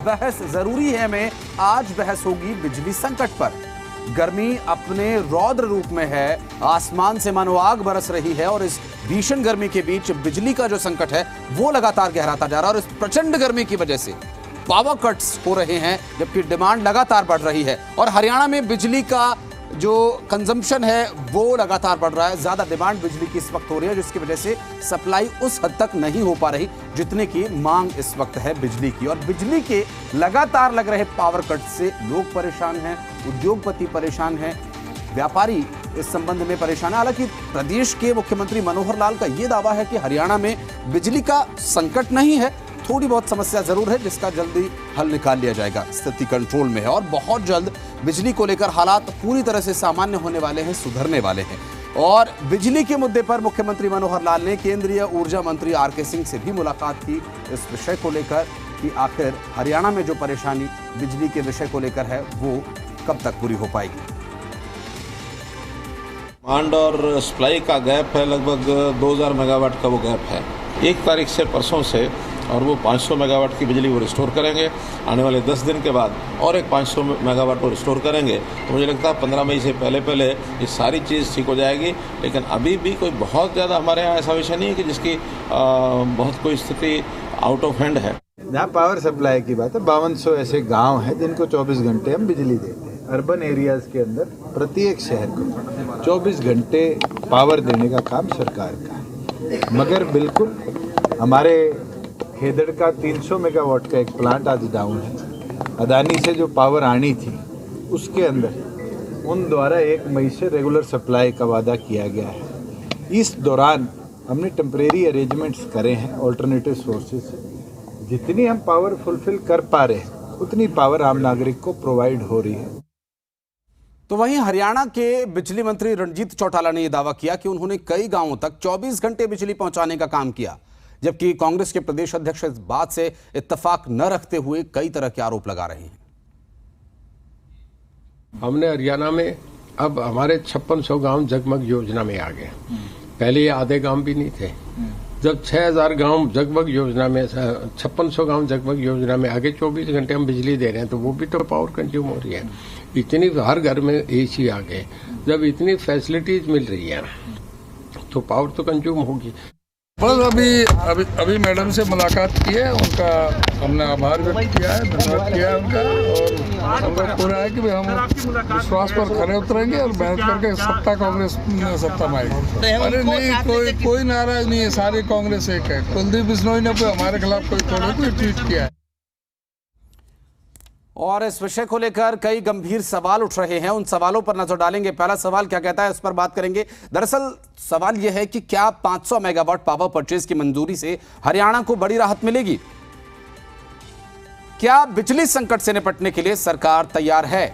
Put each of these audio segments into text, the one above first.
बहस जरूरी है में आज बहस होगी बिजली संकट पर। गर्मी अपने रौद्र रूप में है, आसमान से मानो आग बरस रही है और इस भीषण गर्मी के बीच बिजली का जो संकट है वो लगातार गहराता जा रहा है और इस प्रचंड गर्मी की वजह से पावर कट्स हो रहे हैं जबकि डिमांड लगातार बढ़ रही है और हरियाणा में बिजली का जो कंजम्पशन है वो लगातार बढ़ रहा है। ज्यादा डिमांड बिजली की इस वक्त हो रही है जिसकी वजह से सप्लाई उस हद तक नहीं हो पा रही जितने की मांग इस वक्त है बिजली की। और बिजली के लगातार लग रहे पावर कट से लोग परेशान हैं, उद्योगपति परेशान हैं, व्यापारी इस संबंध में परेशान है। हालांकि प्रदेश के मुख्यमंत्री मनोहर लाल का यह दावा है कि हरियाणा में बिजली का संकट नहीं है, थोड़ी बहुत समस्या जरूर है जिसका जल्दी हल निकाल लिया जाएगा, स्थिति कंट्रोल में है और बहुत जल्द बिजली को लेकर हालात पूरी तरह से सामान्य होने वाले हैं, सुधरने वाले हैं। और बिजली के मुद्दे पर मुख्यमंत्री मनोहर लाल ने केंद्रीय ऊर्जा मंत्री आर.के. सिंह से भी मुलाकात की इस विषय को लेकर कि आखिर हरियाणा में जो परेशानी बिजली के विषय को लेकर है वो कब तक पूरी हो पाएगी। डिमांड और सप्लाई का गैप है, लगभग 2000 मेगावाट का वो गैप है। 1 तारीख से परसों से और वो 500 मेगावाट की बिजली वो रिस्टोर करेंगे। आने वाले 10 दिन के बाद और एक 500 मेगावाट वो रिस्टोर करेंगे। तो मुझे लगता है 15 मई से पहले ये सारी चीज़ ठीक हो जाएगी। लेकिन अभी भी कोई बहुत ज़्यादा हमारे यहाँ ऐसा विषय नहीं है कि जिसकी बहुत कोई स्थिति आउट ऑफ हैंड है। जहाँ पावर सप्लाई की बात है, 5200 ऐसे गांव हैं जिनको 24 घंटे हम बिजली देते हैं। अर्बन एरियाज के अंदर प्रत्येक शहर को 24 घंटे पावर देने का काम सरकार का है। मगर बिल्कुल हमारे खेदड़ का 300 मेगावाट का एक प्लांट आज डाउन है। अदानी से जो पावर आनी थी उसके अंदर उन द्वारा 1 मई से रेगुलर सप्लाई का वादा किया गया है। इस दौरान हमने टेम्परेरी अरेंजमेंट्स करे हैं ऑल्टरनेटिव सोर्सेज से। जितनी हम पावर फुलफिल कर पा रहे हैं उतनी पावर आम नागरिक को प्रोवाइड हो रही है। तो वहीं हरियाणा के बिजली मंत्री रणजीत चौटाला ने यह दावा किया कि उन्होंने कई गांवों तक 24 घंटे बिजली पहुंचाने का काम किया, जबकि कांग्रेस के प्रदेश अध्यक्ष इस बात से इत्तेफाक न रखते हुए कई तरह के आरोप लगा रहे हैं। हमने हरियाणा में अब हमारे 5600 गांव जगमग योजना में आ गए। पहले ये आधे गांव भी नहीं थे। जब 6000 गांव जगमग योजना में 5600 गांव जगमग योजना में आगे 24 घंटे हम बिजली दे रहे हैं तो वो भी तो पावर कंज्यूम हो रही है। इतनी हर घर में एसी आ गए, जब इतनी फैसिलिटीज मिल रही है तो पावर तो कंज्यूम होगी। बस अभी मैडम से मुलाकात की है, उनका हमने आभार व्यक्त किया है, धन्यवाद किया है उनका और हम लोग पूरा है कि भाई हम विश्वास पर खरे उतरेंगे और मेहनत करके सत्ता कांग्रेस सत्ता में आएगी। अरे नहीं, कोई नाराज नहीं है, सारी कांग्रेस एक है। कुलदीप बिश्नोई ने कोई हमारे खिलाफ कोई ट्वीट किया है। और इस विषय को लेकर कई गंभीर सवाल उठ रहे हैं, उन सवालों पर नजर डालेंगे। पहला सवाल क्या कहता है इस पर बात करेंगे। दरअसल सवाल यह है कि क्या 500 मेगावाट पावर परचेज की मंजूरी से हरियाणा को बड़ी राहत मिलेगी? क्या बिजली संकट से निपटने के लिए सरकार तैयार है?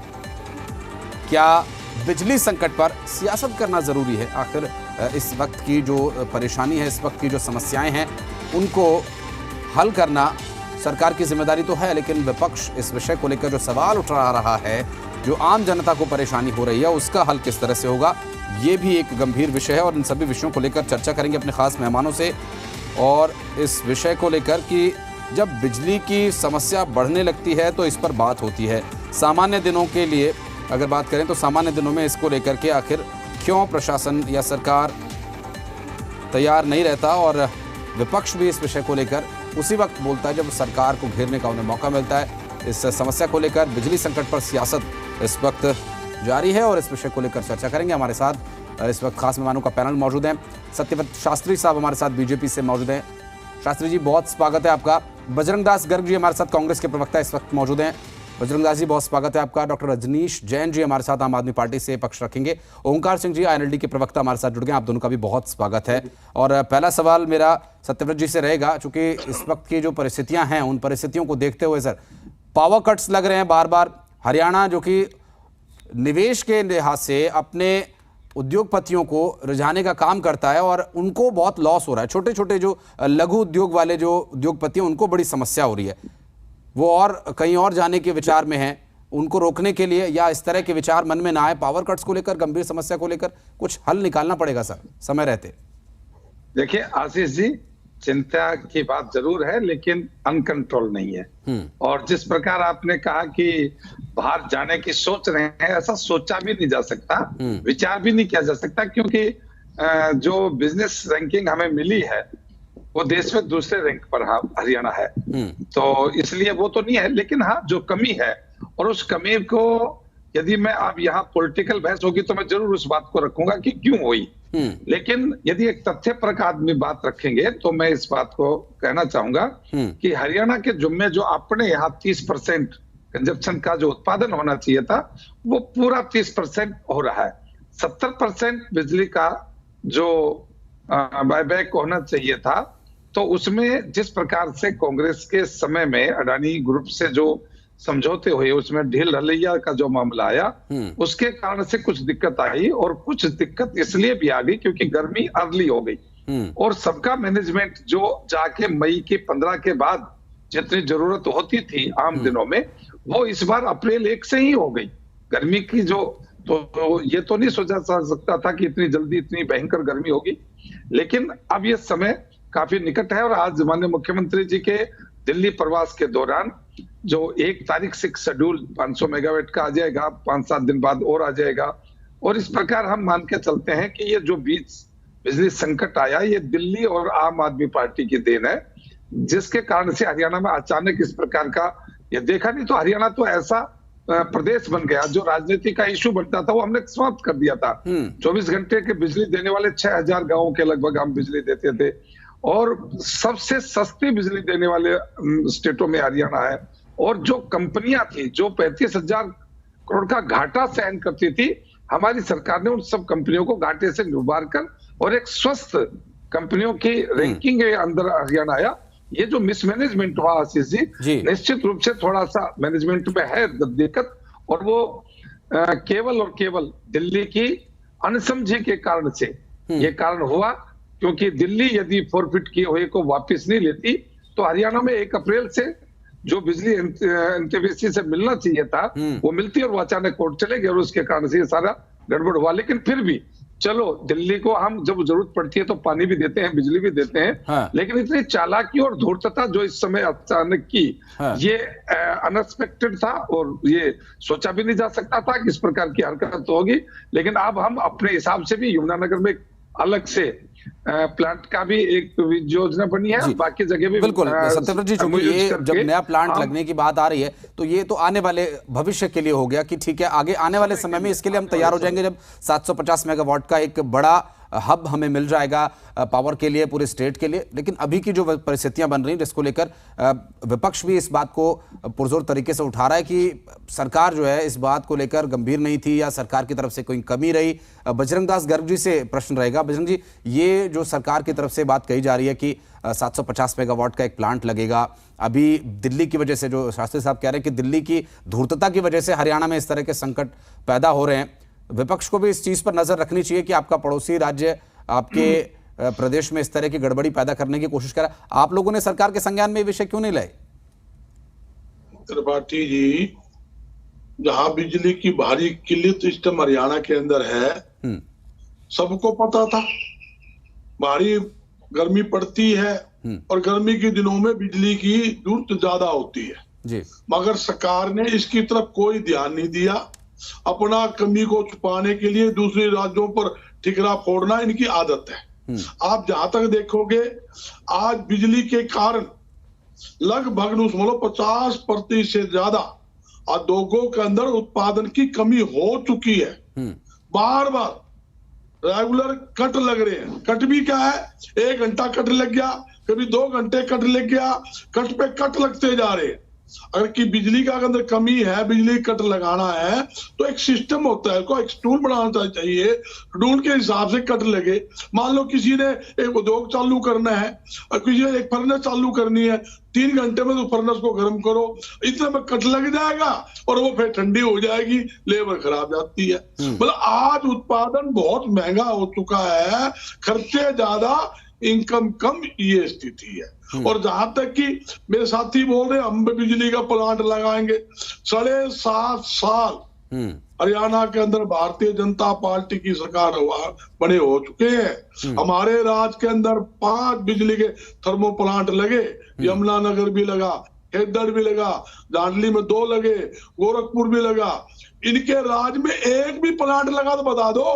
क्या बिजली संकट पर सियासत करना जरूरी है? आखिर इस वक्त की जो परेशानी है, इस वक्त की जो समस्याएं हैं उनको हल करना सरकार की जिम्मेदारी तो है, लेकिन विपक्ष इस विषय को लेकर जो सवाल उठा रहा है, जो आम जनता को परेशानी हो रही है, उसका हल किस तरह से होगा, ये भी एक गंभीर विषय है। और इन सभी विषयों को लेकर चर्चा करेंगे अपने खास मेहमानों से। और इस विषय को लेकर कि जब बिजली की समस्या बढ़ने लगती है तो इस पर बात होती है। सामान्य दिनों के लिए अगर बात करें तो सामान्य दिनों में इसको लेकर के आखिर क्यों प्रशासन या सरकार तैयार नहीं रहता और विपक्ष भी इस विषय को लेकर उसी वक्त बोलता है जब सरकार को घेरने का उन्हें मौका मिलता है। इस समस्या को लेकर बिजली संकट पर सियासत इस वक्त जारी है और इस विषय को लेकर चर्चा करेंगे। हमारे साथ इस वक्त खास मेहमानों का पैनल मौजूद है। सत्यव्रत शास्त्री साहब हमारे साथ बीजेपी से मौजूद हैं। शास्त्री जी बहुत स्वागत है आपका। बजरंग दास गर्ग जी हमारे साथ कांग्रेस के प्रवक्ता इस वक्त मौजूद हैं। बजरंग दास जी बहुत स्वागत है आपका। डॉक्टर रजनीश जैन जी हमारे साथ आम आदमी पार्टी से पक्ष रखेंगे। ओंकार सिंह जी INLD के प्रवक्ता हमारे साथ जुड़ गए, आप दोनों का भी बहुत स्वागत है। और पहला सवाल मेरा सत्यव्रत जी से रहेगा, चूंकि इस वक्त की जो परिस्थितियां हैं उन परिस्थितियों को देखते हुए सर, पावर कट्स लग रहे हैं बार बार। हरियाणा जो कि निवेश के लिहाज से अपने उद्योगपतियों को रिझाने का काम करता है और उनको बहुत लॉस हो रहा है। छोटे छोटे जो लघु उद्योग वाले जो उद्योगपति हैं उनको बड़ी समस्या हो रही है, वो और कहीं और जाने के विचार में हैं। उनको रोकने के लिए या इस तरह के विचार मन में ना आए, पावर कट्स को लेकर, गंभीर समस्या को लेकर कुछ हल निकालना पड़ेगा सर समय रहते। देखिए आशीष जी, चिंता की बात जरूर है, लेकिन अनकंट्रोल नहीं है। और जिस प्रकार आपने कहा कि बाहर जाने की सोच रहे हैं, ऐसा सोचा भी नहीं जा सकता, विचार भी नहीं किया जा सकता, क्योंकि जो बिजनेस रैंकिंग हमें मिली है वो देश में दूसरे रैंक पर हरियाणा है। तो इसलिए वो तो नहीं है, लेकिन हाँ जो कमी है, और उस कमी को यदि मैं अब यहाँ पॉलिटिकल बहस होगी तो मैं जरूर उस बात को रखूंगा कि क्यों हुई। लेकिन यदि एक तथ्य पर आदमी बात रखेंगे तो मैं इस बात को कहना चाहूंगा कि हरियाणा के जुम्मे जो अपने यहाँ 30% कंजप्शन का जो उत्पादन होना चाहिए था वो पूरा 30% हो रहा है। 70% बिजली का जो बायबैक होना चाहिए था, तो उसमें जिस प्रकार से कांग्रेस के समय में अडानी ग्रुप से जो समझौते हुए उसमें ढील ढलैया का जो मामला आया, उसके कारण से कुछ दिक्कत आई, और कुछ दिक्कत इसलिए भी आ गई क्योंकि गर्मी अर्ली हो गई और सबका मैनेजमेंट जो जाके मई के 15 के बाद जितनी जरूरत होती थी आम दिनों में, वो इस बार अप्रैल 1 से ही हो गई। गर्मी की जो तो ये तो नहीं सोचा जा सकता था कि इतनी जल्दी इतनी भयंकर गर्मी होगी, लेकिन अब ये समय काफी निकट है। और आज माननीय मुख्यमंत्री जी के दिल्ली प्रवास के दौरान जो 1 तारीख से शेड्यूल 500 मेगावाट का आ जाएगा, 5-7 दिन बाद और आ जाएगा, और इस प्रकार हम मान के चलते हैं कि ये जो बीच बिजली संकट आया ये दिल्ली और आम आदमी पार्टी की देन है, जिसके कारण से हरियाणा में अचानक इस प्रकार का ये देखा। नहीं तो हरियाणा तो ऐसा प्रदेश बन गया, जो राजनीति का इशू बनता था वो हमने समाप्त कर दिया था। 24 घंटे के बिजली देने वाले 6000 गांवों के लगभग हम बिजली देते थे, और सबसे सस्ती बिजली देने वाले स्टेटों में हरियाणा है। और जो कंपनियां थी जो 35,000 करोड़ का घाटा सहन करती थी, हमारी सरकार ने उन सब कंपनियों को घाटे से उबार कर और एक स्वस्थ कंपनियों की रैंकिंग के अंदर हरियाणा आया। ये जो मिसमैनेजमेंट हुआ आशीष जी, निश्चित रूप से थोड़ा सा मैनेजमेंट में है दिक्कत, और वो केवल और केवल दिल्ली की अनसमझी के कारण से ये कारण हुआ, क्योंकि दिल्ली यदि फॉरफिट किए हुए को वापस नहीं लेती तो हरियाणा में 1 अप्रैल से जो बिजली एनटीपीसी से मिलना चाहिए था वो मिलती, और वो अचानक कोर्ट चले गए और उसके कारण से ये सारा गड़बड़ हुआ। लेकिन फिर भी चलो, दिल्ली को हम जब जरूरत पड़ती है तो पानी भी देते हैं, बिजली भी देते हैं, हाँ। लेकिन इतनी चालाकी और धूर्तता जो इस समय अचानक की, हाँ। ये अनएक्सपेक्टेड था और ये सोचा भी नहीं जा सकता था कि इस प्रकार की हरकत होगी। लेकिन अब हम अपने हिसाब से भी यमुनानगर में अलग से प्लांट का भी एक योजना बनी है, बाकी जगह भी। बिल्कुल सत्यव्रत जी, चूंकि ये जब नया प्लांट लगने की बात आ रही है तो ये तो आने वाले भविष्य के लिए हो गया कि ठीक है, आगे आने वाले समय में इसके लिए हम तैयार हो जाएंगे जब 750 मेगावाट का एक बड़ा हब हमें मिल जाएगा पावर के लिए, पूरे स्टेट के लिए। लेकिन अभी की जो परिस्थितियां बन रही हैं जिसको लेकर विपक्ष भी इस बात को पुरजोर तरीके से उठा रहा है कि सरकार जो है इस बात को लेकर गंभीर नहीं थी या सरकार की तरफ से कोई कमी रही। बजरंग दास गर्ग जी से प्रश्न रहेगा। बजरंग जी, ये जो सरकार की तरफ से बात कही जा रही है कि 750 मेगावाट का एक प्लांट लगेगा, अभी दिल्ली की वजह से, जो शास्त्री साहब कह रहे हैं कि दिल्ली की धूर्तता की वजह से हरियाणा में इस तरह के संकट पैदा हो रहे हैं, विपक्ष को भी इस चीज पर नजर रखनी चाहिए कि आपका पड़ोसी राज्य आपके प्रदेश में इस तरह की गड़बड़ी पैदा करने की कोशिश कर रहा है। आप लोगों ने सरकार के संज्ञान में ये विषय क्यों नहीं लाए? त्रिपाठी जी, जहां बिजली की भारी किल्लत सिस्टम हरियाणा के अंदर है, सबको पता था भारी गर्मी पड़ती है और गर्मी के दिनों में बिजली की जरूरत ज्यादा होती है जी। मगर सरकार ने इसकी तरफ कोई ध्यान नहीं दिया। अपना कमी को छुपाने के लिए दूसरे राज्यों पर ठिकरा फोड़ना इनकी आदत है। आप जहां तक देखोगे, आज बिजली के कारण लगभग 50% से ज्यादा उद्योगों के अंदर उत्पादन की कमी हो चुकी है। बार बार रेगुलर कट लग रहे हैं। कट भी क्या है, 1 घंटा कट लग गया, कभी 2 घंटे कट लग गया, कट पे कट लगते जा रहे हैं। अगर की बिजली का अंदर कमी है, बिजली कट लगाना है तो एक सिस्टम होता है, को एक शेड्यूल बनाना चाहिए, शेड्यूल के हिसाब से कट लगे। मान लो किसी ने एक उद्योग चालू करना है और किसी ने एक फर्नेस चालू करनी है, 3 घंटे में तो फर्नेस को गर्म करो, इतने में कट लग जाएगा और वो फिर ठंडी हो जाएगी, लेबर खराब जाती है। मतलब आज उत्पादन बहुत महंगा हो चुका है, खर्चे ज्यादा, इनकम कम, ये स्थिति है। और जहां तक कि मेरे साथी बोल रहे हम बिजली का प्लांट लगाएंगे, 7.5 साल हरियाणा के अंदर भारतीय जनता पार्टी की सरकार बने हो चुके हैं। हमारे राज्य के अंदर 5 बिजली के थर्मो प्लांट लगे, यमुनानगर भी लगा, खेदड़ भी लगा, दांडली में 2 लगे, गोरखपुर भी लगा। इनके राज्य में एक भी प्लांट लगा तो बता दो।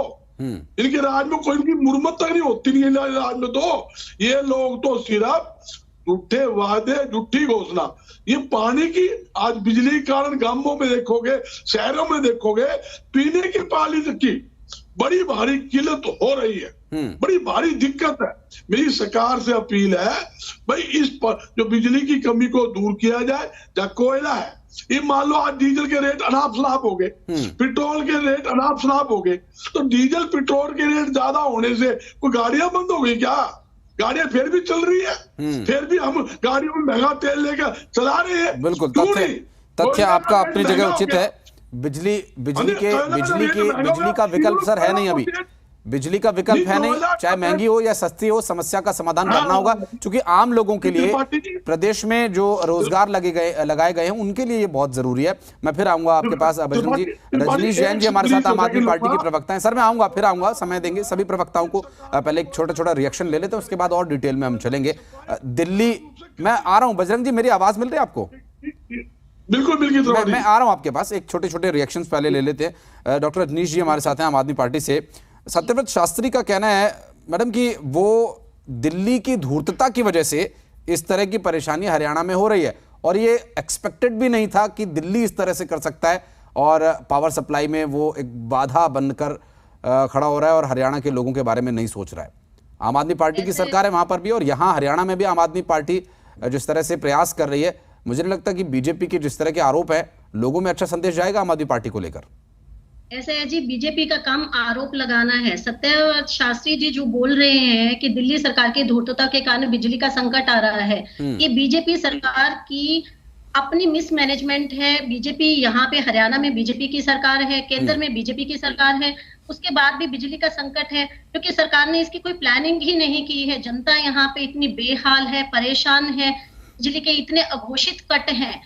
इनके राज्य में कोई मुरम्मत तक नहीं होती, नहीं राज्य में तो ये लोग तो सिर्फ झूठे वादे, झूठी घोषणा। ये पानी की आज बिजली के कारण गांवों में देखोगे, शहरों में देखोगे, पीने के पानी की बड़ी भारी किल्लत हो रही है, बड़ी भारी दिक्कत है। मेरी सरकार से अपील है भाई इस पर जो बिजली की कमी को दूर किया जाए। जहाँ कोयला है, ये मान लो आज डीजल के रेट अनाप शनाप हो गए, पेट्रोल के रेट अनाप शनाप हो गए, तो डीजल पेट्रोल के रेट ज्यादा होने से कोई गाड़ियां बंद हो गई क्या? गाड़ियां फिर भी चल रही है, फिर भी हम गाड़ियों में महंगा तेल लेकर चला रहे हैं। बिल्कुल, तथ्य आपका अपनी जगह उचित है। बिजली का विकल्प सर है नहीं, अभी बिजली का विकल्प है नहीं, चाहे महंगी हो या सस्ती हो, समस्या का समाधान करना होगा। क्योंकि आम लोगों के लिए प्रदेश में जो रोजगार लगाए गए हैं उनके लिए ये बहुत जरूरी है। मैं फिर आऊंगा आपके पास बजरंग जी। रजनीश जैन जी हमारे साथ आम आदमी पार्टी के प्रवक्ता हैं। सर मैं आऊंगा, फिर आऊंगा, समय देंगे सभी प्रवक्ताओं को। पहले एक छोटा रिएक्शन ले लेते हैं, उसके बाद और डिटेल में हम चलेंगे। दिल्ली मैं आ रहा हूं। बजरंग जी मेरी आवाज मिल रही है आपको? बिल्कुल मैं आ रहा हूं आपके पास। एक छोटे रिएक्शंस पहले ले लेते हैं। डॉक्टर रजनीश जी हमारे साथ हैं आम आदमी पार्टी से। सत्यव्रत शास्त्री का कहना है मैडम कि वो दिल्ली की धूर्तता की वजह से इस तरह की परेशानी हरियाणा में हो रही है, और ये एक्सपेक्टेड भी नहीं था कि दिल्ली इस तरह से कर सकता है, और पावर सप्लाई में वो एक बाधा बनकर खड़ा हो रहा है और हरियाणा के लोगों के बारे में नहीं सोच रहा है। आम आदमी पार्टी की सरकार है वहां पर भी, और यहाँ हरियाणा में भी आम आदमी पार्टी जिस तरह से प्रयास कर रही है, मुझे नहीं लगता कि बीजेपी के जिस तरह के आरोप है लोगों में अच्छा संदेश जाएगा आम आदमी पार्टी को लेकर। ऐसा है जी, बीजेपी का काम आरोप लगाना है। सत्यव्रत शास्त्री जी जो बोल रहे हैं कि दिल्ली सरकार की धूर्तता के कारण बिजली का संकट आ रहा है, ये बीजेपी सरकार की अपनी मिसमैनेजमेंट है। बीजेपी यहाँ पे हरियाणा में बीजेपी की सरकार है, केंद्र में बीजेपी की सरकार है, उसके बाद भी बिजली का संकट है क्योंकि सरकार ने इसकी कोई प्लानिंग ही नहीं की है। जनता यहाँ पे इतनी बेहाल है, परेशान है, बिजली के इतने अघोषित कट हैं।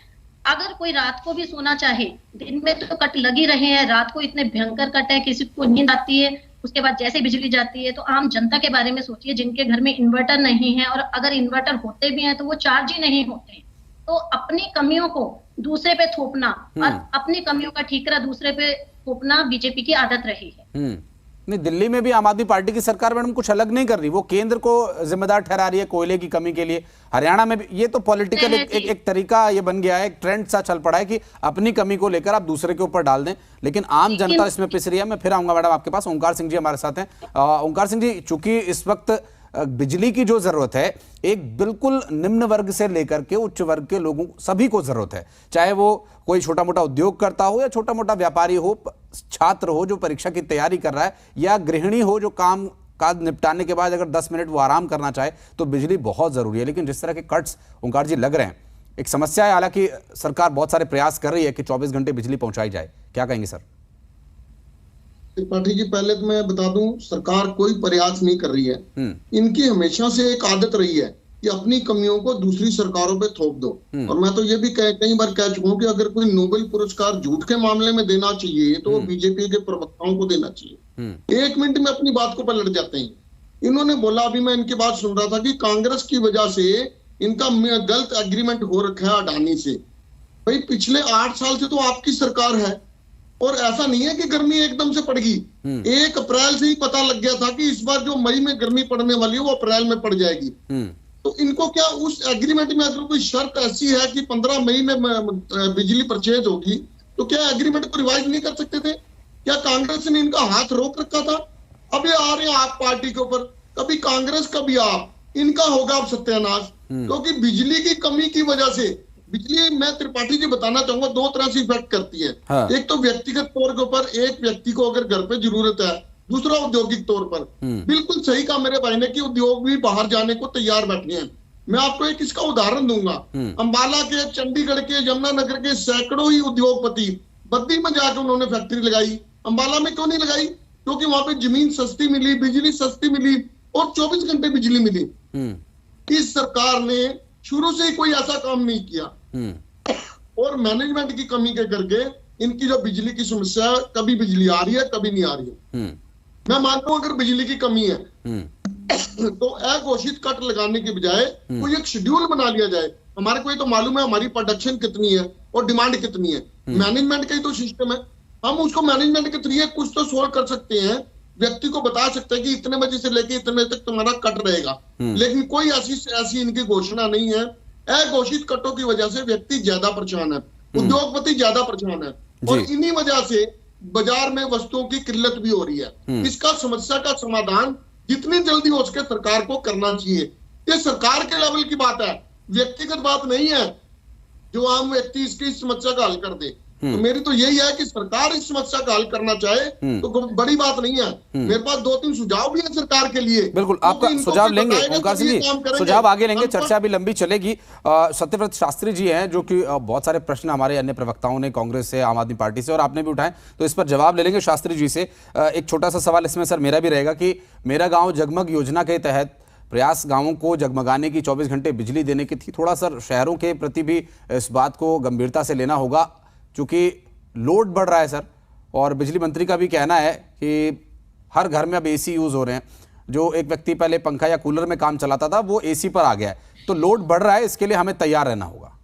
अगर कोई रात को भी सोना चाहे, दिन में तो कट लगी रहे हैं, रात को इतने भयंकर कट है, किसी को नींद आती है, उसके बाद जैसे बिजली जाती है। तो आम जनता के बारे में सोचिए जिनके घर में इन्वर्टर नहीं है, और अगर इन्वर्टर होते भी हैं तो वो चार्ज ही नहीं होते। तो अपनी कमियों को दूसरे पे थोपना और अपनी कमियों का ठीकरा दूसरे पे थोपना बीजेपी की आदत रही है। नहीं, दिल्ली में भी आम आदमी पार्टी की सरकार मैडम कुछ अलग नहीं कर रही, वो केंद्र को जिम्मेदार ठहरा रही है कोयले की कमी के लिए। हरियाणा में भी ये तो पॉलिटिकल एक तरीका ये बन गया है, एक ट्रेंड सा चल पड़ा है कि अपनी कमी को लेकर आप दूसरे के ऊपर डाल दें, लेकिन आम जनता इसमें पिस रही है। मैं फिर आऊंगा मैडम आपके पास। ओंकार सिंह जी हमारे साथ हैं। ओंकार सिंह जी, चूंकि इस वक्त बिजली की जो जरूरत है एक बिल्कुल निम्न वर्ग से लेकर के उच्च वर्ग के लोगों सभी को जरूरत है, चाहे वो कोई छोटा मोटा उद्योग करता हो या छोटा मोटा व्यापारी हो, छात्र हो जो परीक्षा की तैयारी कर रहा है, या गृहिणी हो जो काम काज निपटाने के बाद अगर 10 मिनट वो आराम करना चाहे, तो बिजली बहुत जरूरी है। लेकिन जिस तरह के कट्स ओंकार जी लग रहे हैं, एक समस्या है। हालांकि सरकार बहुत सारे प्रयास कर रही है कि 24 घंटे बिजली पहुंचाई जाए, क्या कहेंगे सर? त्रिपाठी जी, पहले तो मैं बता दूं, सरकार कोई प्रयास नहीं कर रही है। इनकी हमेशा से एक आदत रही है कि अपनी कमियों को दूसरी सरकारों पे थोप दो। और मैं तो ये भी कई बार कह चुका हूं कि अगर कोई नोबेल पुरस्कार झूठ के मामले में देना चाहिए तो वो बीजेपी के प्रवक्ताओं को देना चाहिए। 1 मिनट में अपनी बात को पलट जाते हैं। इन्होंने बोला, अभी मैं इनकी बात सुन रहा था कि कांग्रेस की वजह से इनका गलत एग्रीमेंट हो रखा है अडानी से। भाई पिछले 8 साल से तो आपकी सरकार है, और ऐसा नहीं है कि गर्मी एकदम से पड़ गई। 1 अप्रैल से ही पता लग गया था कि इस बार जो मई में गर्मी पड़ने वाली है वो अप्रैल में पड़ जाएगी। तो इनको क्या उस एग्रीमेंट में अगर कोई शर्त ऐसी है कि 15 मई में बिजली परचेज होगी, तो क्या एग्रीमेंट को रिवाइज नहीं कर सकते थे? क्या कांग्रेस ने इनका हाथ रोक रखा था? अब ये आ रहे हैं आप पार्टी के ऊपर, कभी कांग्रेस कभी आप, इनका होगा अब सत्यानाश। क्योंकि बिजली की कमी की वजह से बिजली, मैं त्रिपाठी जी बताना चाहूंगा, 2 तरह से इफेक्ट करती है। एक तो व्यक्तिगत तौर के ऊपर, एक व्यक्ति को अगर घर पे जरूरत है, दूसरा औद्योगिक तौर पर। बिल्कुल सही कहा मेरे भाई ने कि उद्योग भी बाहर जाने को तैयार बैठे हैं। मैं आपको एक इसका उदाहरण दूंगा। अंबाला के, चंडीगढ़ के, यमुनानगर के सैकड़ों ही उद्योगपति बद्दी में जाकर उन्होंने फैक्ट्री लगाई। अंबाला में क्यों नहीं लगाई? क्योंकि वहां पे जमीन सस्ती मिली, बिजली सस्ती मिली और 24 घंटे बिजली मिली। इस सरकार ने शुरू से ही कोई ऐसा काम नहीं किया, और मैनेजमेंट की कमी के करके इनकी जो बिजली की समस्या है, कभी बिजली आ रही है कभी नहीं आ रही है। मैं मानता हूं अगर बिजली की कमी है तो अघोषित कट लगाने के बजाय कोई एक शेड्यूल बना लिया जाए। हमारे को ये तो मालूम है हमारी प्रोडक्शन कितनी है और डिमांड कितनी है, मैनेजमेंट का ही तो सिस्टम है। हम उसको मैनेजमेंट के थ्रू कुछ तो सोल्व कर सकते हैं, व्यक्ति को बता सकते हैं कि इतने बजे से लेके इतने बजे तक तुम्हारा कट रहेगा, लेकिन कोई ऐसी इनकी घोषणा नहीं है। अघोषित कटों की वजह से व्यक्ति ज्यादा परेशान है, उद्योगपति ज्यादा परेशान है और इन्हीं वजह से बाजार में वस्तुओं की किल्लत भी हो रही है। इसका समस्या का समाधान जितनी जल्दी हो सके सरकार को करना चाहिए। ये सरकार के लेवल की बात है, व्यक्तिगत बात नहीं है जो आम व्यक्ति इसकी समस्या का हल कर दे। तो मेरी तो यही है कि सरकार इस समस्या का हल करना चाहे तो बड़ी बात नहीं है। मेरे पास 2-3 सुझाव भी है सरकार के लिए। बिल्कुल, आपका सुझाव लेंगे ओंकार सिंह जी, सुझाव आगे लेंगे, चर्चा भी लंबी चलेगी। सत्यव्रत शास्त्री जी हैं जो कि बहुत सारे प्रश्न हमारे अन्य प्रवक्ताओं ने कांग्रेस से, आम आदमी पार्टी से और आपने भी उठाए, तो इस पर जवाब ले लेंगे शास्त्री जी से। एक छोटा सा सवाल इसमें सर मेरा भी रहेगा कि मेरा गाँव जगमग योजना के तहत प्रयास गांवों को जगमगाने की 24 घंटे बिजली देने की थी। थोड़ा सर शहरों के प्रति भी इस बात को गंभीरता से लेना होगा क्योंकि लोड बढ़ रहा है सर, और बिजली मंत्री का भी कहना है कि हर घर में अब एसी यूज हो रहे हैं। जो एक व्यक्ति पहले पंखा या कूलर में काम चलाता था वो एसी पर आ गया है, तो लोड बढ़ रहा है, इसके लिए हमें तैयार रहना होगा।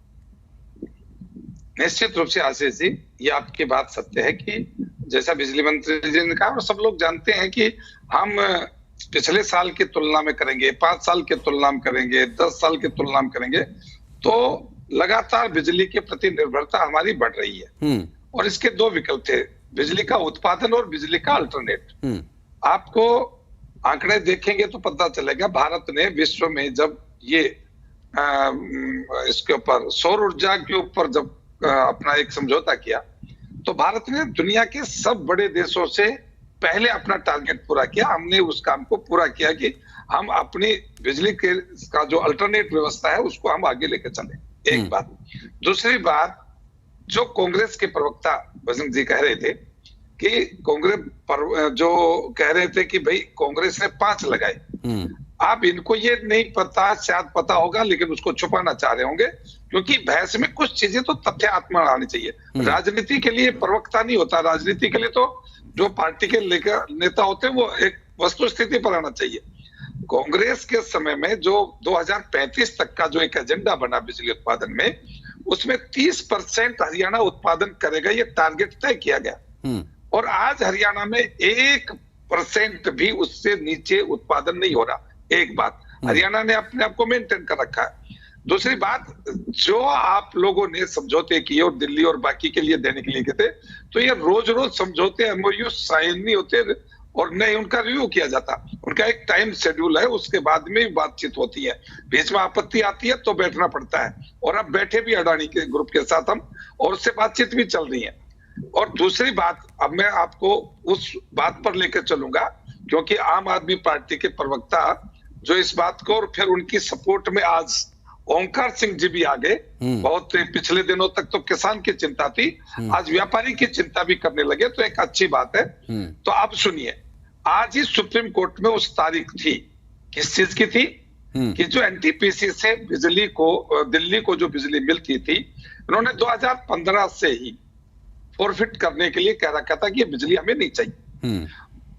निश्चित रूप से आशीष जी, ये आपकी बात सत्य है कि जैसा बिजली मंत्री जी ने कहा और सब लोग जानते हैं कि हम पिछले साल की तुलना में करेंगे, 5 साल की तुलना में करेंगे, 10 साल की तुलना में करेंगे तो लगातार बिजली के प्रति निर्भरता हमारी बढ़ रही है। और इसके 2 विकल्प थे, बिजली का उत्पादन और बिजली का अल्टरनेट। आपको आंकड़े देखेंगे तो पता चलेगा, भारत ने विश्व में जब ये इसके ऊपर सौर ऊर्जा के ऊपर जब अपना एक समझौता किया तो भारत ने दुनिया के सब बड़े देशों से पहले अपना टारगेट पूरा किया। हमने उस काम को पूरा किया कि हम अपनी बिजली के का जो अल्टरनेट व्यवस्था है उसको हम आगे लेकर चले। एक बात। दूसरी बात, जो कांग्रेस के प्रवक्ता बसंत जी कह रहे थे कि कांग्रेस जो कह रहे थे कि भाई कांग्रेस ने 5 लगाए, आप इनको ये नहीं पता, शायद पता होगा लेकिन उसको छुपाना चाह रहे होंगे क्योंकि बहस में कुछ चीजें तो तथ्यात्मक आनी चाहिए। राजनीति के लिए प्रवक्ता नहीं होता, राजनीति के लिए तो जो पार्टी के लेकर नेता होते हैं वो एक वस्तु स्थिति पर आना चाहिए। कांग्रेस के समय में जो 2035 तक का जो एक एजेंडा बना बिजली उत्पादन में, उसमें 30% हरियाणा उत्पादन करेगा, ये टारगेट तय किया गया। और आज हरियाणा में 1% भी उससे नीचे उत्पादन नहीं हो रहा। एक बात, हरियाणा ने अपने आप को मेंटेन कर रखा है। दूसरी बात, जो आप लोगों ने समझौते किए और दिल्ली और बाकी के लिए देने के लिए गए थे, तो ये रोज रोज समझौते एमओयू साइन नहीं होते और नहीं उनका रिव्यू किया जाता। उनका एक टाइम शेड्यूल है, उसके बाद में बातचीत होती है, बीच में आपत्ति आती है तो बैठना पड़ता है। और अब बैठे भी अडानी के ग्रुप के साथ हम, और उससे बातचीत भी चल रही है। और दूसरी बात, अब मैं आपको उस बात पर लेकर चलूंगा क्योंकि आम आदमी पार्टी के प्रवक्ता जो इस बात को, और फिर उनकी सपोर्ट में आज ओंकार सिंह जी भी आ गए। बहुत पिछले दिनों तक तो किसान की चिंता थी, आज व्यापारी की चिंता भी करने लगे, तो एक अच्छी बात है। तो आप सुनिए, आज ही सुप्रीम कोर्ट में उस तारीख थी, किस चीज की थी कि जो एनटीपीसी से बिजली को, दिल्ली को जो बिजली मिलती थी, उन्होंने 2015 से ही फॉरफिट करने के लिए कह रखा था कि ये बिजली हमें नहीं चाहिए।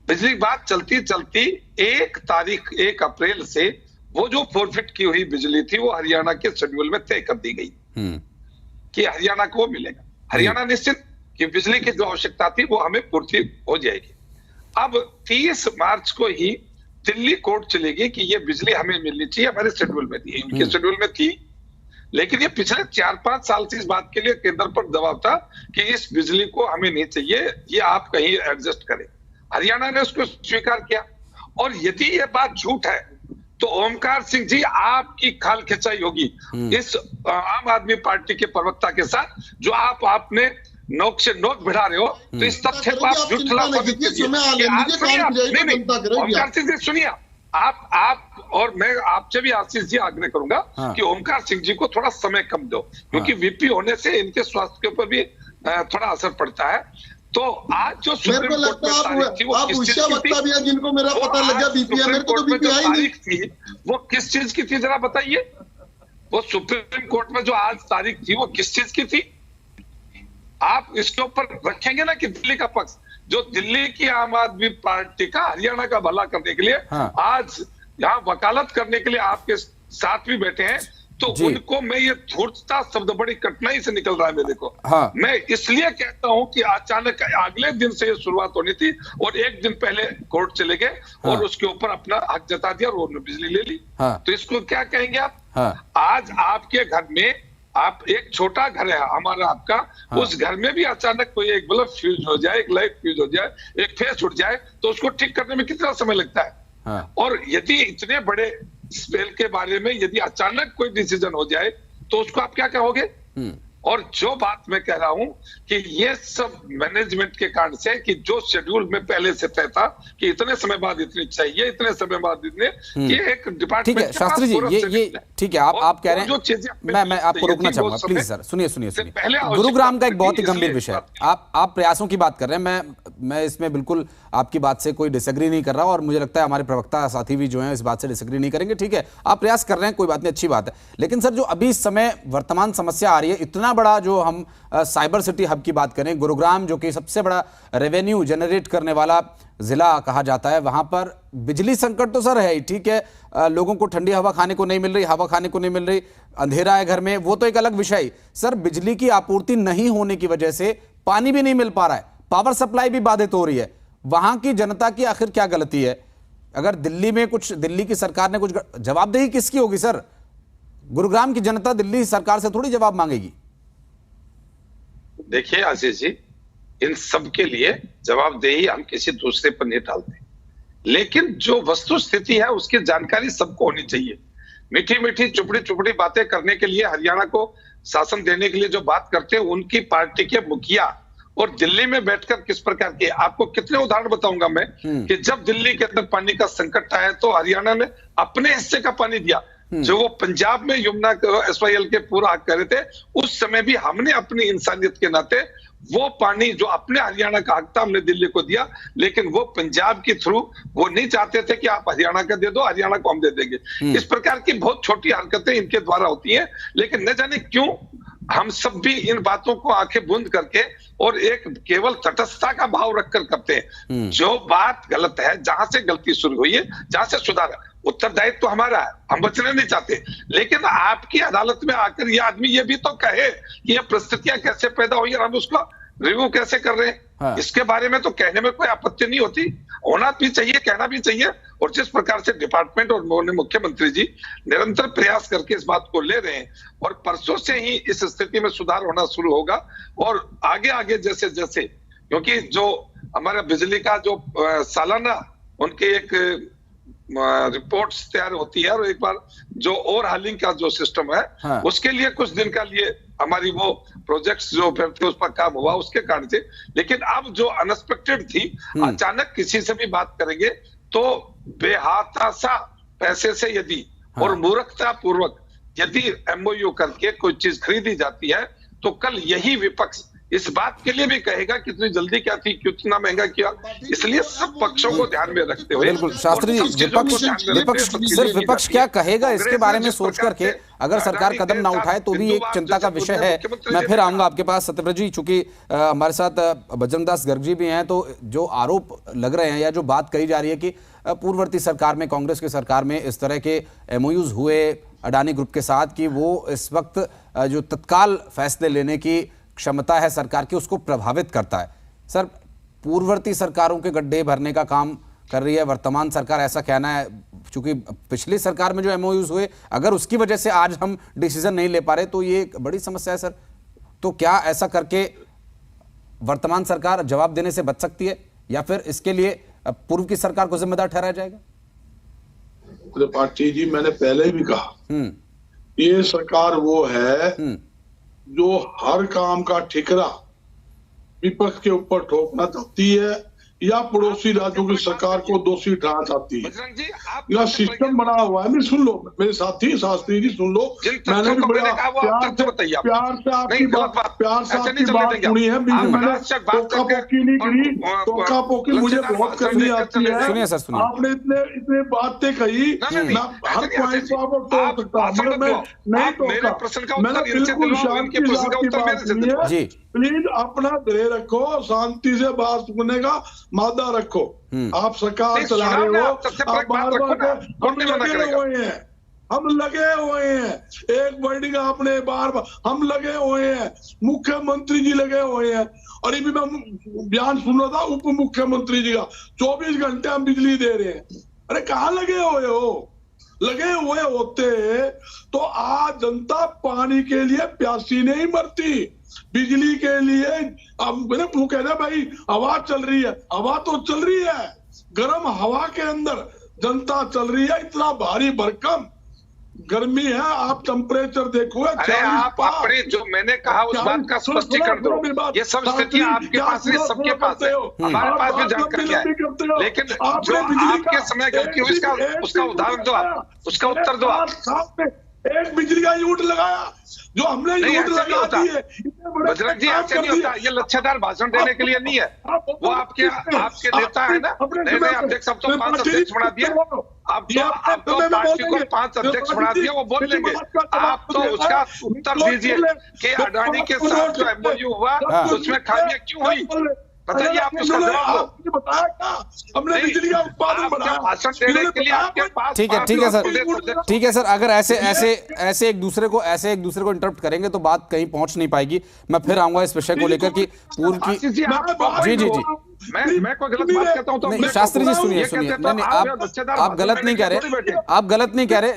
बिजली की बात चलती चलती 1 अप्रैल से वो जो फॉरफिट की हुई बिजली थी वो हरियाणा के शेड्यूल में तय कर दी गई कि हरियाणा को मिलेगा। हरियाणा निश्चित कि बिजली की जो आवश्यकता थी वो हमें पूर्ति हो जाएगी। अब 30 मार्च को ही दिल्ली कोर्ट चलेगी कि ये बिजली हमें मिलनी चाहिए, हमारे शेड्यूल में थी, इनके शेड्यूल में थी। लेकिन ये पिछले 4-5 साल से इस बात के लिए केंद्र पर दबाव था कि इस बिजली को हमें नहीं चाहिए, ये आप कहीं एडजस्ट करें। हरियाणा ने उसको स्वीकार किया। और यदि ये बात झूठ है तो ओमकार सिंह जी, आपकी खाल खिंचाई होगी इस आम आदमी पार्टी के प्रवक्ता के साथ, जो आपने नोक से नोक भिड़ा रहे हो। तो इस तथ्य को आप झूठला ओमकार सिंह जी सुनिए, आप और मैं आपसे भी आशीष जी आग्रह करूंगा कि ओमकार सिंह जी को थोड़ा समय कम दो, क्योंकि वीपी होने से इनके स्वास्थ्य के ऊपर भी थोड़ा असर पड़ता है। तो आज जो सुप्रीम कोर्ट में तारीख थी वो किस चीज की थी, जिनको मेरा पता लगा बीपी है, मेरे को तो बीपी आई नहीं थी, वो किस चीज की थी जरा बताइए। वो सुप्रीम कोर्ट में जो आज तारीख थी वो किस चीज की थी? आप इसके ऊपर रखेंगे ना कि दिल्ली का पक्ष, जो दिल्ली की आम आदमी पार्टी का हरियाणा का भला करने के लिए आज यहाँ वकालत करने के लिए आपके साथ भी बैठे हैं, तो उनको मैं ये धूर्तता शब्द बड़ी कठिनाई से निकल रहा है मेरे को। मैं इसलिए कहता हूं कि अचानक अगले दिन से ये शुरुआत होनी थी और एक दिन पहले कोर्ट चले गए और उसके ऊपर अपना हक जता दिया और उन्होंने बिजली ले ली। तो इसको क्या कहेंगे आप? आज आपके घर में, आप एक छोटा घर है हमारा आपका, उस घर में भी अचानक कोई एक बल्ब फ्यूज हो जाए, एक लाइट फ्यूज हो जाए, एक फेस उठ जाए, तो उसको ठीक करने में कितना समय लगता है? और यदि इतने बड़े स्पेल के बारे में यदि अचानक कोई डिसीजन हो जाए तो उसको आप क्या कहोगे? और जो बात मैं कह रहा हूं कि ये सब मैनेजमेंट के कारण से, कि जो शेड्यूल में पहले से तय था कि इतने समय बाद इतनी चाहिए, इतने समय बाद इतने, ये एक डिपार्टमेंट। ठीक है शास्त्री जी, ये ठीक है, आप कह रहे हैं, जो चीजें मैं आपको रोकना चाहूंगा, प्लीज सर सुनिए। गुरुग्राम का एक बहुत ही गंभीर विषय, आप प्रयासों की बात कर रहे हैं, मैं इसमें बिल्कुल आपकी बात से कोई डिसएग्री नहीं कर रहा, और मुझे लगता है हमारे प्रवक्ता साथी भी जो हैं इस बात से डिसएग्री नहीं करेंगे। ठीक है, आप प्रयास कर रहे हैं, कोई बात नहीं, अच्छी बात है। लेकिन सर, जो अभी इस समय वर्तमान समस्या आ रही है, इतना बड़ा जो हम साइबर सिटी हब की बात करें, गुरुग्राम जो कि सबसे बड़ा रेवेन्यू जनरेट करने वाला जिला कहा जाता है, वहां पर बिजली संकट तो सर है ही, ठीक है, लोगों को ठंडी हवा खाने को नहीं मिल रही, हवा खाने को नहीं मिल रही, अंधेरा है घर में, वो तो एक अलग विषय है। सर, बिजली की आपूर्ति नहीं होने की वजह से पानी भी नहीं मिल पा रहा है, पावर सप्लाई भी बाधित हो रही है। वहां की जनता की आखिर क्या गलती है? अगर दिल्ली में कुछ, दिल्ली की सरकार ने कुछ, जवाबदेही किसकी होगी सर? गुरुग्राम की जनता दिल्ली सरकार से थोड़ी जवाब मांगेगी। देखिए आशीष जी, इन सब के लिए जवाबदेही हम किसी दूसरे पर नहीं डालते, लेकिन जो वस्तु स्थिति है उसकी जानकारी सबको होनी चाहिए। मीठी मीठी चुपड़ी चुपड़ी बातें करने के लिए, हरियाणा को शासन देने के लिए जो बात करते हैं, उनकी पार्टी के मुखिया और दिल्ली में बैठकर किस प्रकार के, आपको कितने उदाहरण बताऊंगा मैं कि जब दिल्ली के अंदर पानी का संकट आया तो हरियाणा ने अपने हिस्से का पानी दिया। जो वो पंजाब में यमुना SYL के पूरा हक कर रहे थे, उस समय भी हमने अपनी इंसानियत के नाते वो पानी जो अपने हरियाणा का हक था हमने दिल्ली को दिया, लेकिन वो पंजाब के थ्रू वो नहीं चाहते थे कि आप हरियाणा का दे दो, हरियाणा को हम दे देंगे। इस प्रकार की बहुत छोटी हरकतें इनके द्वारा होती हैं, लेकिन न जाने क्यों हम सब भी इन बातों को आंखें बंद करके और एक केवल तटस्थता का भाव रखकर करते हैं। जो बात गलत है, जहां से गलती शुरू हुई है, जहां से सुधार, उत्तरदायित्व तो हमारा है, हम बचने नहीं चाहते, लेकिन आपकी अदालत में आकर ये आदमी ये भी तो कहे कि ये परिस्थितियां कैसे पैदा हुई और हम उसको रिव्यू कैसे कर रहे हैं। इसके बारे में तो कहने में कोई आपत्ति नहीं होती, होना भी चाहिए, कहना भी चाहिए। और जिस प्रकार से डिपार्टमेंट और मुख्यमंत्री जी निरंतर प्रयास करके इस बात को ले रहे हैं, और परसों से ही इस स्थिति में सुधार होना शुरू होगा, और आगे आगे जैसे जैसे, क्योंकि जो हमारा बिजली का जो सालाना उनके एक रिपोर्ट्स तैयार होती है, और एक बार जो ओवरहालिंग का जो सिस्टम है, उसके लिए कुछ दिन का लिए हमारी वो प्रोजेक्ट्स जो थे उस पर काम हुआ उसके कारण से। लेकिन अब जो अनएक्सपेक्टेड थी, अचानक किसी से भी बात करेंगे तो बेहासा पैसे से यदि और मूर्खता पूर्वक यदि MOU करके कोई चीज खरीदी जाती है, तो कल यही विपक्ष इस बात के लिए भी कहेगा कितनी जल्दी क्या थी, कितना महंगा किया। इसलिए सब पक्षों को ध्यान में रखते हुए, बिल्कुल शास्त्री जी, सिर्फ विपक्ष क्या कहेगा इसके बारे में सोच करके अगर सरकार कदम ना उठाए तो भी एक चिंता का विषय है। मैं फिर आऊंगा आपके पास सत्यव्रत जी, चूंकि हमारे साथ बजरंग दास गर्ग जी भी हैं, तो जो आरोप लग रहे हैं या जो बात कही जा रही है कि पूर्ववर्ती सरकार में, कांग्रेस की सरकार में इस तरह के MOUs हुए अडानी ग्रुप के साथ कि वो इस वक्त जो तत्काल फैसले लेने की क्षमता है सरकार की, उसको प्रभावित करता है। सर, पूर्ववर्ती सरकारों के गड्ढे भरने का काम कर रही है वर्तमान सरकार, ऐसा कहना है, क्योंकि पिछली सरकार में जो MOUs हुए, अगर उसकी वजह से आज हम डिसीजन नहीं ले पा रहे तो ये एक बड़ी समस्या है सर। तो क्या ऐसा करके वर्तमान सरकार जवाब देने से बच सकती है, या फिर इसके लिए पूर्व की सरकार को जिम्मेदार ठहराया जाएगा? त्रिपाठी जी, मैंने पहले भी कहा, ये सरकार वो है जो हर काम का ठिकरा विपक्ष के ऊपर ठोकना चाहती है, या पड़ोसी राज्यों की सरकार को दोषी ठहराना चाहती है। या सिस्टम बना हुआ है। सुन लो मेरे साथी शास्त्री जी, सुन लो, मैंने भी बड़ा प्यार से आपकी बात सुनी है, मैंने टोका पोकी नहीं करी, टोका पोकी मुझे बहुत करनी आती है। आपने इतने बातें कही, हर पॉइंट को आप टोक सकता, मैं नहीं टोका, मैंने बिल्कुल शांति से आपकी बात सुनी है। प्लीज अपना धैर्य रखो, शांति से बात सुनने का मादा रखो। आप सरकार चला रहे हो, आप बार-बार हम लगे हुए हैं, हम लगे हुए हैं, एक वर्डिंग आपने बार-बार, हम लगे हुए हैं, मुख्यमंत्री जी लगे हुए हैं। और ये भी मैं बयान सुन रहा था उप मुख्यमंत्री जी का, 24 घंटे हम बिजली दे रहे हैं। अरे कहाँ लगे हुए हो? लगे हुए होते तो आज जनता पानी के लिए प्यासी नहीं मरती, बिजली के लिए। अब मैंने वो कह रहा भाई हवा चल रही है, हवा तो चल रही है, गर्म हवा के अंदर जनता चल रही है, इतना भारी भरकम गर्मी है। आप टेम्परेचर देखो, अरे आप अपने जो मैंने कहा उस बात का स्पष्टीकरण दो। ये सब स्थितियां आपके पास नहीं, सबके पास है, हमारे पास भी जानकारी है, लेकिन जो आपके समय गलती हुई उसका उदाहरण दो, आप उसका उत्तर दो। आप एक बिजली का यूनिट लगाया जो हमने यूनिट लगा दी है। बजरंग जी ऐसे नहीं होता, ये लच्छेदार भाषण देने के लिए नहीं है। वो आपके नेता है ना, नहीं अध्यक्ष अब तो 5 अध्यक्ष बना दिए, आप तो पार्टी को 5 अध्यक्ष बना दिए, वो बोल लेंगे। आप तो उसका उत्तर दीजिए कि अडानी के साथ जो MOU हुआ उसमें खामियां क्यों हुई, बताइए आप उसका जवाब दो। बताया क्या हमने बिजली का उत्पादन बढ़ाया, भाषण देने के लिए आपके पास। ठीक है सर, ठीक है सर, अगर ऐसे एक दूसरे को इंटरप्ट करेंगे तो बात कहीं पहुंच नहीं पाएगी। मैं फिर आऊंगा इस विषय को लेकर कि पूर्व की जी मैं कोई गलत बात कहता हूं तो नहीं, शास्त्री जी सुनिए, नहीं आप गलत नहीं कह रहे, आप गलत नहीं कह रहे,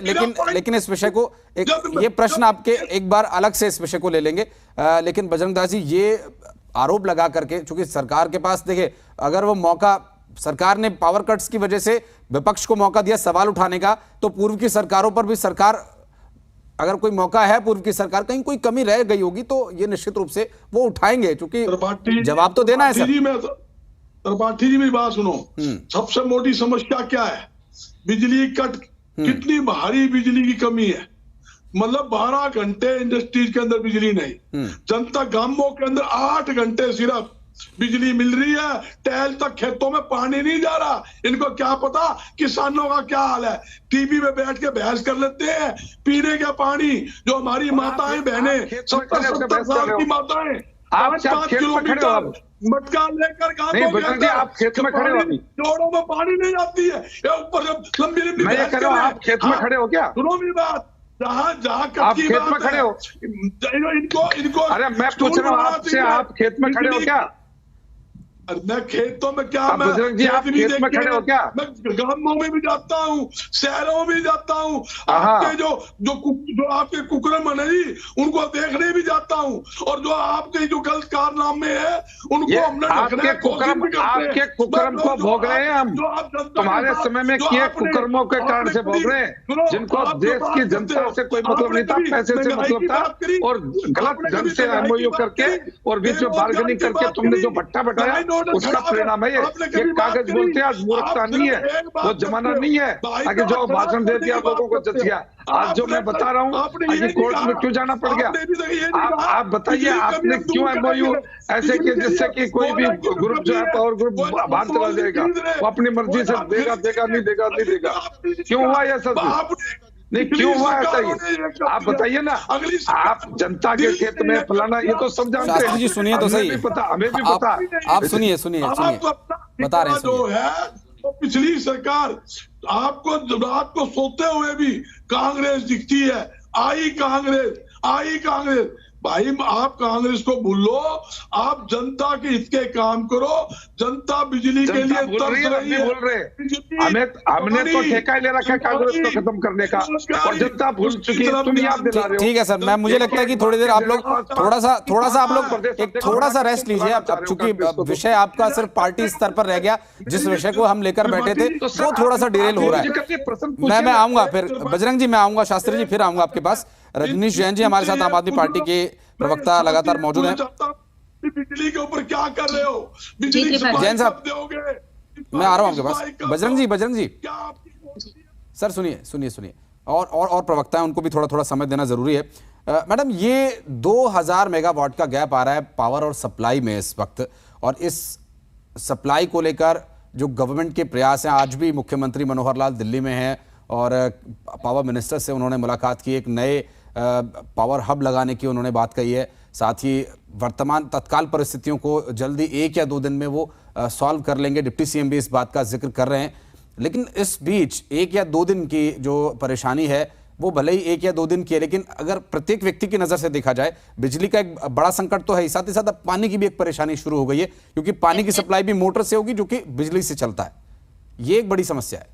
लेकिन इस विषय को ये प्रश्न आपके एक बार अलग से इस विषय को ले लेंगे। लेकिन बजरंग दास जी, ये आरोप लगा करके, चूंकि सरकार के पास देखिए, अगर वो मौका सरकार ने पावर कट्स की वजह से विपक्ष को मौका दिया सवाल उठाने का, तो पूर्व की सरकारों पर भी सरकार, अगर कोई मौका है पूर्व की सरकार कहीं कोई कमी रह गई होगी तो ये निश्चित रूप से वो उठाएंगे, क्योंकि जवाब तो देना है सर। त्रिपाठी जी मेरी बात सुनो, सबसे मोटी समस्या क्या है? बिजली कट, कितनी भारी बिजली की कमी है। मतलब 12 घंटे इंडस्ट्रीज के अंदर बिजली नहीं, जनता गांवों के अंदर 8 घंटे सिर्फ बिजली मिल रही है, टहल तक खेतों में पानी नहीं जा रहा। इनको क्या पता किसानों का क्या हाल है? टीवी में बैठ के बहस कर लेते हैं, पीने का पानी जो हमारी माताएं बहनें 70-70 साल की माताएं 5-5 किलोमीटर मटका लेकर आप खेत में खड़े हो, जोड़ों में पानी नहीं आती है, ऊपर लंबी लंबी आप खेत में खड़े हो क्या? सुनो मेरी बात, जहाँ आप खेत में खड़े हो, इनको अरे मैं पूछ रहा हूँ आपसे, आप खेत में खड़े हो क्या? मैं खेतों में क्या, बजरंग जी आप खेत में खड़े हो क्या? मैं गांवों में भी जाता हूँ, शहरों में भी जाता हूँ, आपके जो आपके कुकर्म है जी उनको देखने भी जाता हूँ, और जो आपके जो गलत कारनामे है उनको हमने आपके कुकर्म को भोग रहे हैं हम, तुम्हारे समय में किए कुकर्मों के कारण से भोग रहे हैं, जिनको देश की जनता से कोई मतलब नहीं था, पैसे से मतलब था, और गलत ढंग से MOU करके और बीच में बार्गेनिंग करके तुमने जो भट्टा बैठाया उसका परिणाम है ये कागज बोलते हैं। आज मूर्खता नहीं है, वो जमाना नहीं है आगे जो भाषण दे दिया लोगों को जच गया। आज जो मैं बता रहा हूँ, आगे कोर्ट में क्यों जाना पड़ गया? आप बताइए, आपने क्यों MOU ऐसे किए जिससे कि कोई भी ग्रुप जो है पावर ग्रुप बाहर चला जाएगा, वो अपनी मर्जी से देगा नहीं देगा, क्यों हुआ यह सब? नहीं क्यों हुआ ऐसा ही? आप बताइए ना, आप जनता के खेत में फलाना, ये तो सब जानते हैं। शास्त्री जी सुनिए तो सही, हमें भी पता। आप सुनिए बता रहे हैं जो है तो पिछली सरकार आपको रात को सोते हुए भी कांग्रेस दिखती है, आई कांग्रेस। भाई आप कांग्रेस को भूल लो, आप जनता के हित के काम करो। जनता बिजली के लिए तरस रही है, बोल रहे हमने तो ठेका ले रखा है कांग्रेस को खत्म करने का, और जनता भूल चुकी है, तुम याद दिला रहे हो। ठीक है सर, मुझे लगता है कि थोड़ी देर आप लोग थोड़ा सा आप लोग एक थोड़ा सा रेस्ट लीजिए। अब चूंकि विषय आपका सिर्फ पार्टी स्तर पर रह गया, जिस विषय को हम लेकर बैठे थे वो थोड़ा सा डिरेल हो रहा है। मैं आऊंगा फिर, बजरंग जी मैं आऊंगा, शास्त्री जी फिर आऊंगा आपके पास। रजनीश जैन जी हमारे साथ आम आदमी पार्टी के प्रवक्ता लगातार मौजूद हैं। बिजली के ऊपर क्या कर रहे हो? जैन साहब मैं आ रहा हूं आपके पास। बजरंग जी सर सुनिए, और प्रवक्ता है, उनको भी थोड़ा समय देना जरूरी है। मैडम, ये 2000 मेगावाट का गैप आ रहा है पावर और सप्लाई में इस वक्त, और इस सप्लाई को लेकर जो गवर्नमेंट के प्रयास हैं, आज भी मुख्यमंत्री मनोहर लाल दिल्ली में हैं और पावर मिनिस्टर से उन्होंने मुलाकात की, एक नए पावर हब लगाने की उन्होंने बात कही है। साथ ही वर्तमान तत्काल परिस्थितियों को जल्दी 1 या 2 दिन में वो सॉल्व कर लेंगे। डिप्टी सीएम भी इस बात का जिक्र कर रहे हैं। लेकिन इस बीच 1 या 2 दिन की जो परेशानी है वो भले ही 1 या 2 दिन की है, लेकिन अगर प्रत्येक व्यक्ति की नज़र से देखा जाए बिजली का एक बड़ा संकट तो है ही, साथ ही साथ अब पानी की भी एक परेशानी शुरू हो गई है, क्योंकि पानी की सप्लाई भी मोटर से होगी जो कि बिजली से चलता है। ये एक बड़ी समस्या है।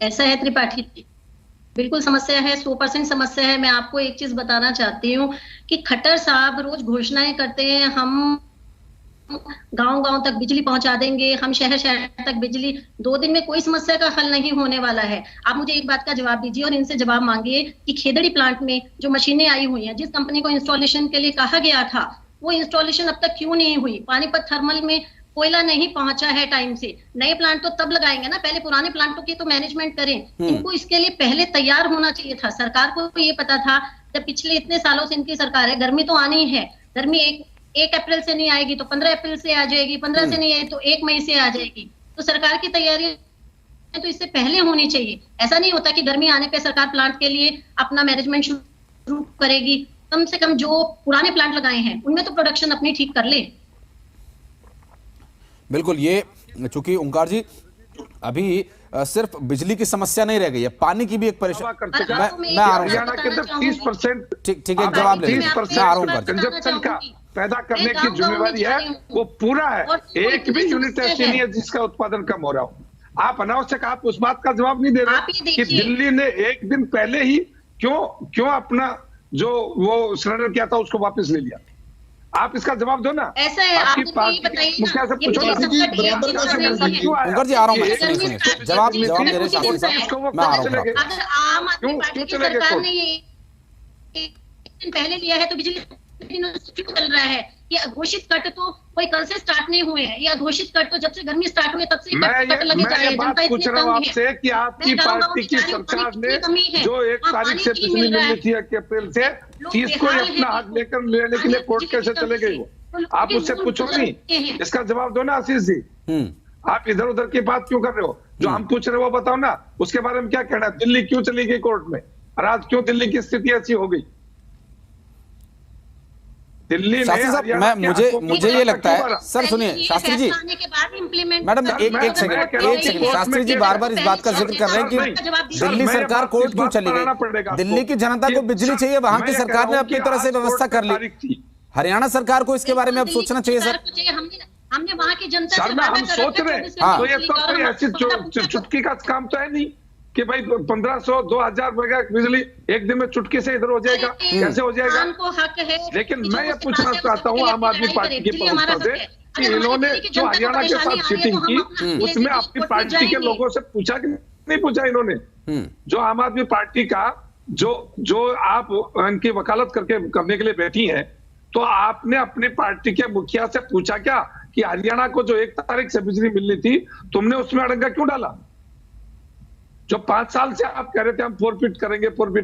ऐसा है त्रिपाठी जी, बिल्कुल समस्या है, 100% समस्या है। मैं आपको एक चीज बताना चाहती हूँ कि खट्टर साहब रोज घोषणाएं करते हैं, हम गांव-गांव तक बिजली पहुंचा देंगे, हम शहर-शहर तक बिजली। 2 दिन में कोई समस्या का हल नहीं होने वाला है। आप मुझे एक बात का जवाब दीजिए और इनसे जवाब मांगिए कि खेदड़ी प्लांट में जो मशीनें आई हुई हैं, जिस कंपनी को इंस्टॉलेशन के लिए कहा गया था, वो इंस्टॉलेशन अब तक क्यों नहीं हुई? पानीपत थर्मल में कोयला नहीं पहुंचा है टाइम से। नए प्लांट तो तब लगाएंगे ना, पहले पुराने प्लांटों की तो मैनेजमेंट करें। इनको इसके लिए पहले तैयार होना चाहिए था। सरकार को ये पता था, जब पिछले इतने सालों से इनकी सरकार है, गर्मी तो आनी है। गर्मी 1 अप्रैल से नहीं आएगी तो 15 अप्रैल से आ जाएगी, 15 से नहीं आई तो 1 मई से आ जाएगी। तो सरकार की तैयारी तो इससे पहले होनी चाहिए। ऐसा नहीं होता कि गर्मी आने पे सरकार प्लांट के लिए अपना मैनेजमेंट शुरू करेगी। कम से कम जो पुराने प्लांट लगाए हैं उनमें तो प्रोडक्शन अपनी ठीक कर ले। बिल्कुल, ये चूंकि ओंकार जी अभी सिर्फ बिजली की समस्या नहीं रह गई है, पानी की भी एक परेशानी। मैं आ रहा हूँ, हरियाणा के अंदर 30% ठीक एक जवाब ले 30% कंजप्शन का पैदा करने की जिम्मेवारी है, वो पूरा है। एक भी यूनिट ऐसी नहीं है जिसका उत्पादन कम हो रहा हो। आप अनावश्यक आप उस बात का जवाब नहीं दे रहे कि दिल्ली ने 1 दिन पहले ही क्यों अपना जो वो सरेंडर किया था उसको वापस ले लिया। आप इसका जवाब दो ना। ऐसा है, आपकी आप पार्टी मुखिया से पूछो ना। ओंकार जी आ रहा हूँ मैं, सुनिए जवाब दे रहे शास्त्री साहब, मैं आ रहा हूँ। अगर आम आदमी पार्टी की सरकार ने ये 1 दिन पहले लिया है तो बिजली क्यों चल रहा है? ये अघोषित कट तो कोई कल से स्टार्ट नहीं हुए हैं। ये अघोषित कट तो जब से गर्मी स्टार्ट हुई तब से कट लगे जा रहे हैं। जनता पूछ रहा हूँ आपसे कि आपकी पार्टी की सरकार ने जो 1 तारीख से बिजली मिलनी थी 1 अप्रैल से, इसको अपना हक लेकर लेने के लिए कोर्ट कैसे चले गए वो? आप उससे पूछो नहीं, इसका जवाब दो ना आशीष जी। आप इधर उधर की बात क्यों कर रहे हो? जो हम पूछ रहे हो वो बताओ ना, उसके बारे में क्या कहना है? दिल्ली क्यों चली गई कोर्ट में और आज क्यों दिल्ली की स्थिति ऐसी हो गई? दिल्ली साहब मुझे ये लगता है, सर सुनिए शास्त्री जी, मैडम एक सेकंड शास्त्री जी बार बार इस बात का जिक्र कर रहे हैं कि दिल्ली सरकार कोर्ट क्यों चली गई? दिल्ली की जनता को बिजली चाहिए, वहां की सरकार ने अपनी तरह से व्यवस्था कर ली। हरियाणा सरकार को इसके बारे में अब सोचना चाहिए सर। हमने वहां की जनता से हम सोच रहे हैं, तो ये तो कोई ऐसी चुटकी का काम तो है नहीं कि भाई 1500-2000 मेगा बिजली 1 दिन में चुटकी से इधर हो जाएगा। कैसे हो जाएगा? लेकिन मैं ये पूछना चाहता हूँ आम आदमी पार्टी के प्रवक्ता से कि इन्होंने जो हरियाणा के साथ चीटिंग की उसमें अपनी पार्टी के लोगों से पूछा कि नहीं पूछा? इन्होंने जो आम आदमी पार्टी का जो आप इनकी वकालत करने के लिए बैठी हैं, तो आपने अपनी पार्टी के मुखिया से पूछा क्या कि हरियाणा को जो 1 तारीख से बिजली मिलनी थी तुमने उसमें अड़ंगा क्यों डाला? जो 5 साल से आप कह रहे थे हम फोरफिट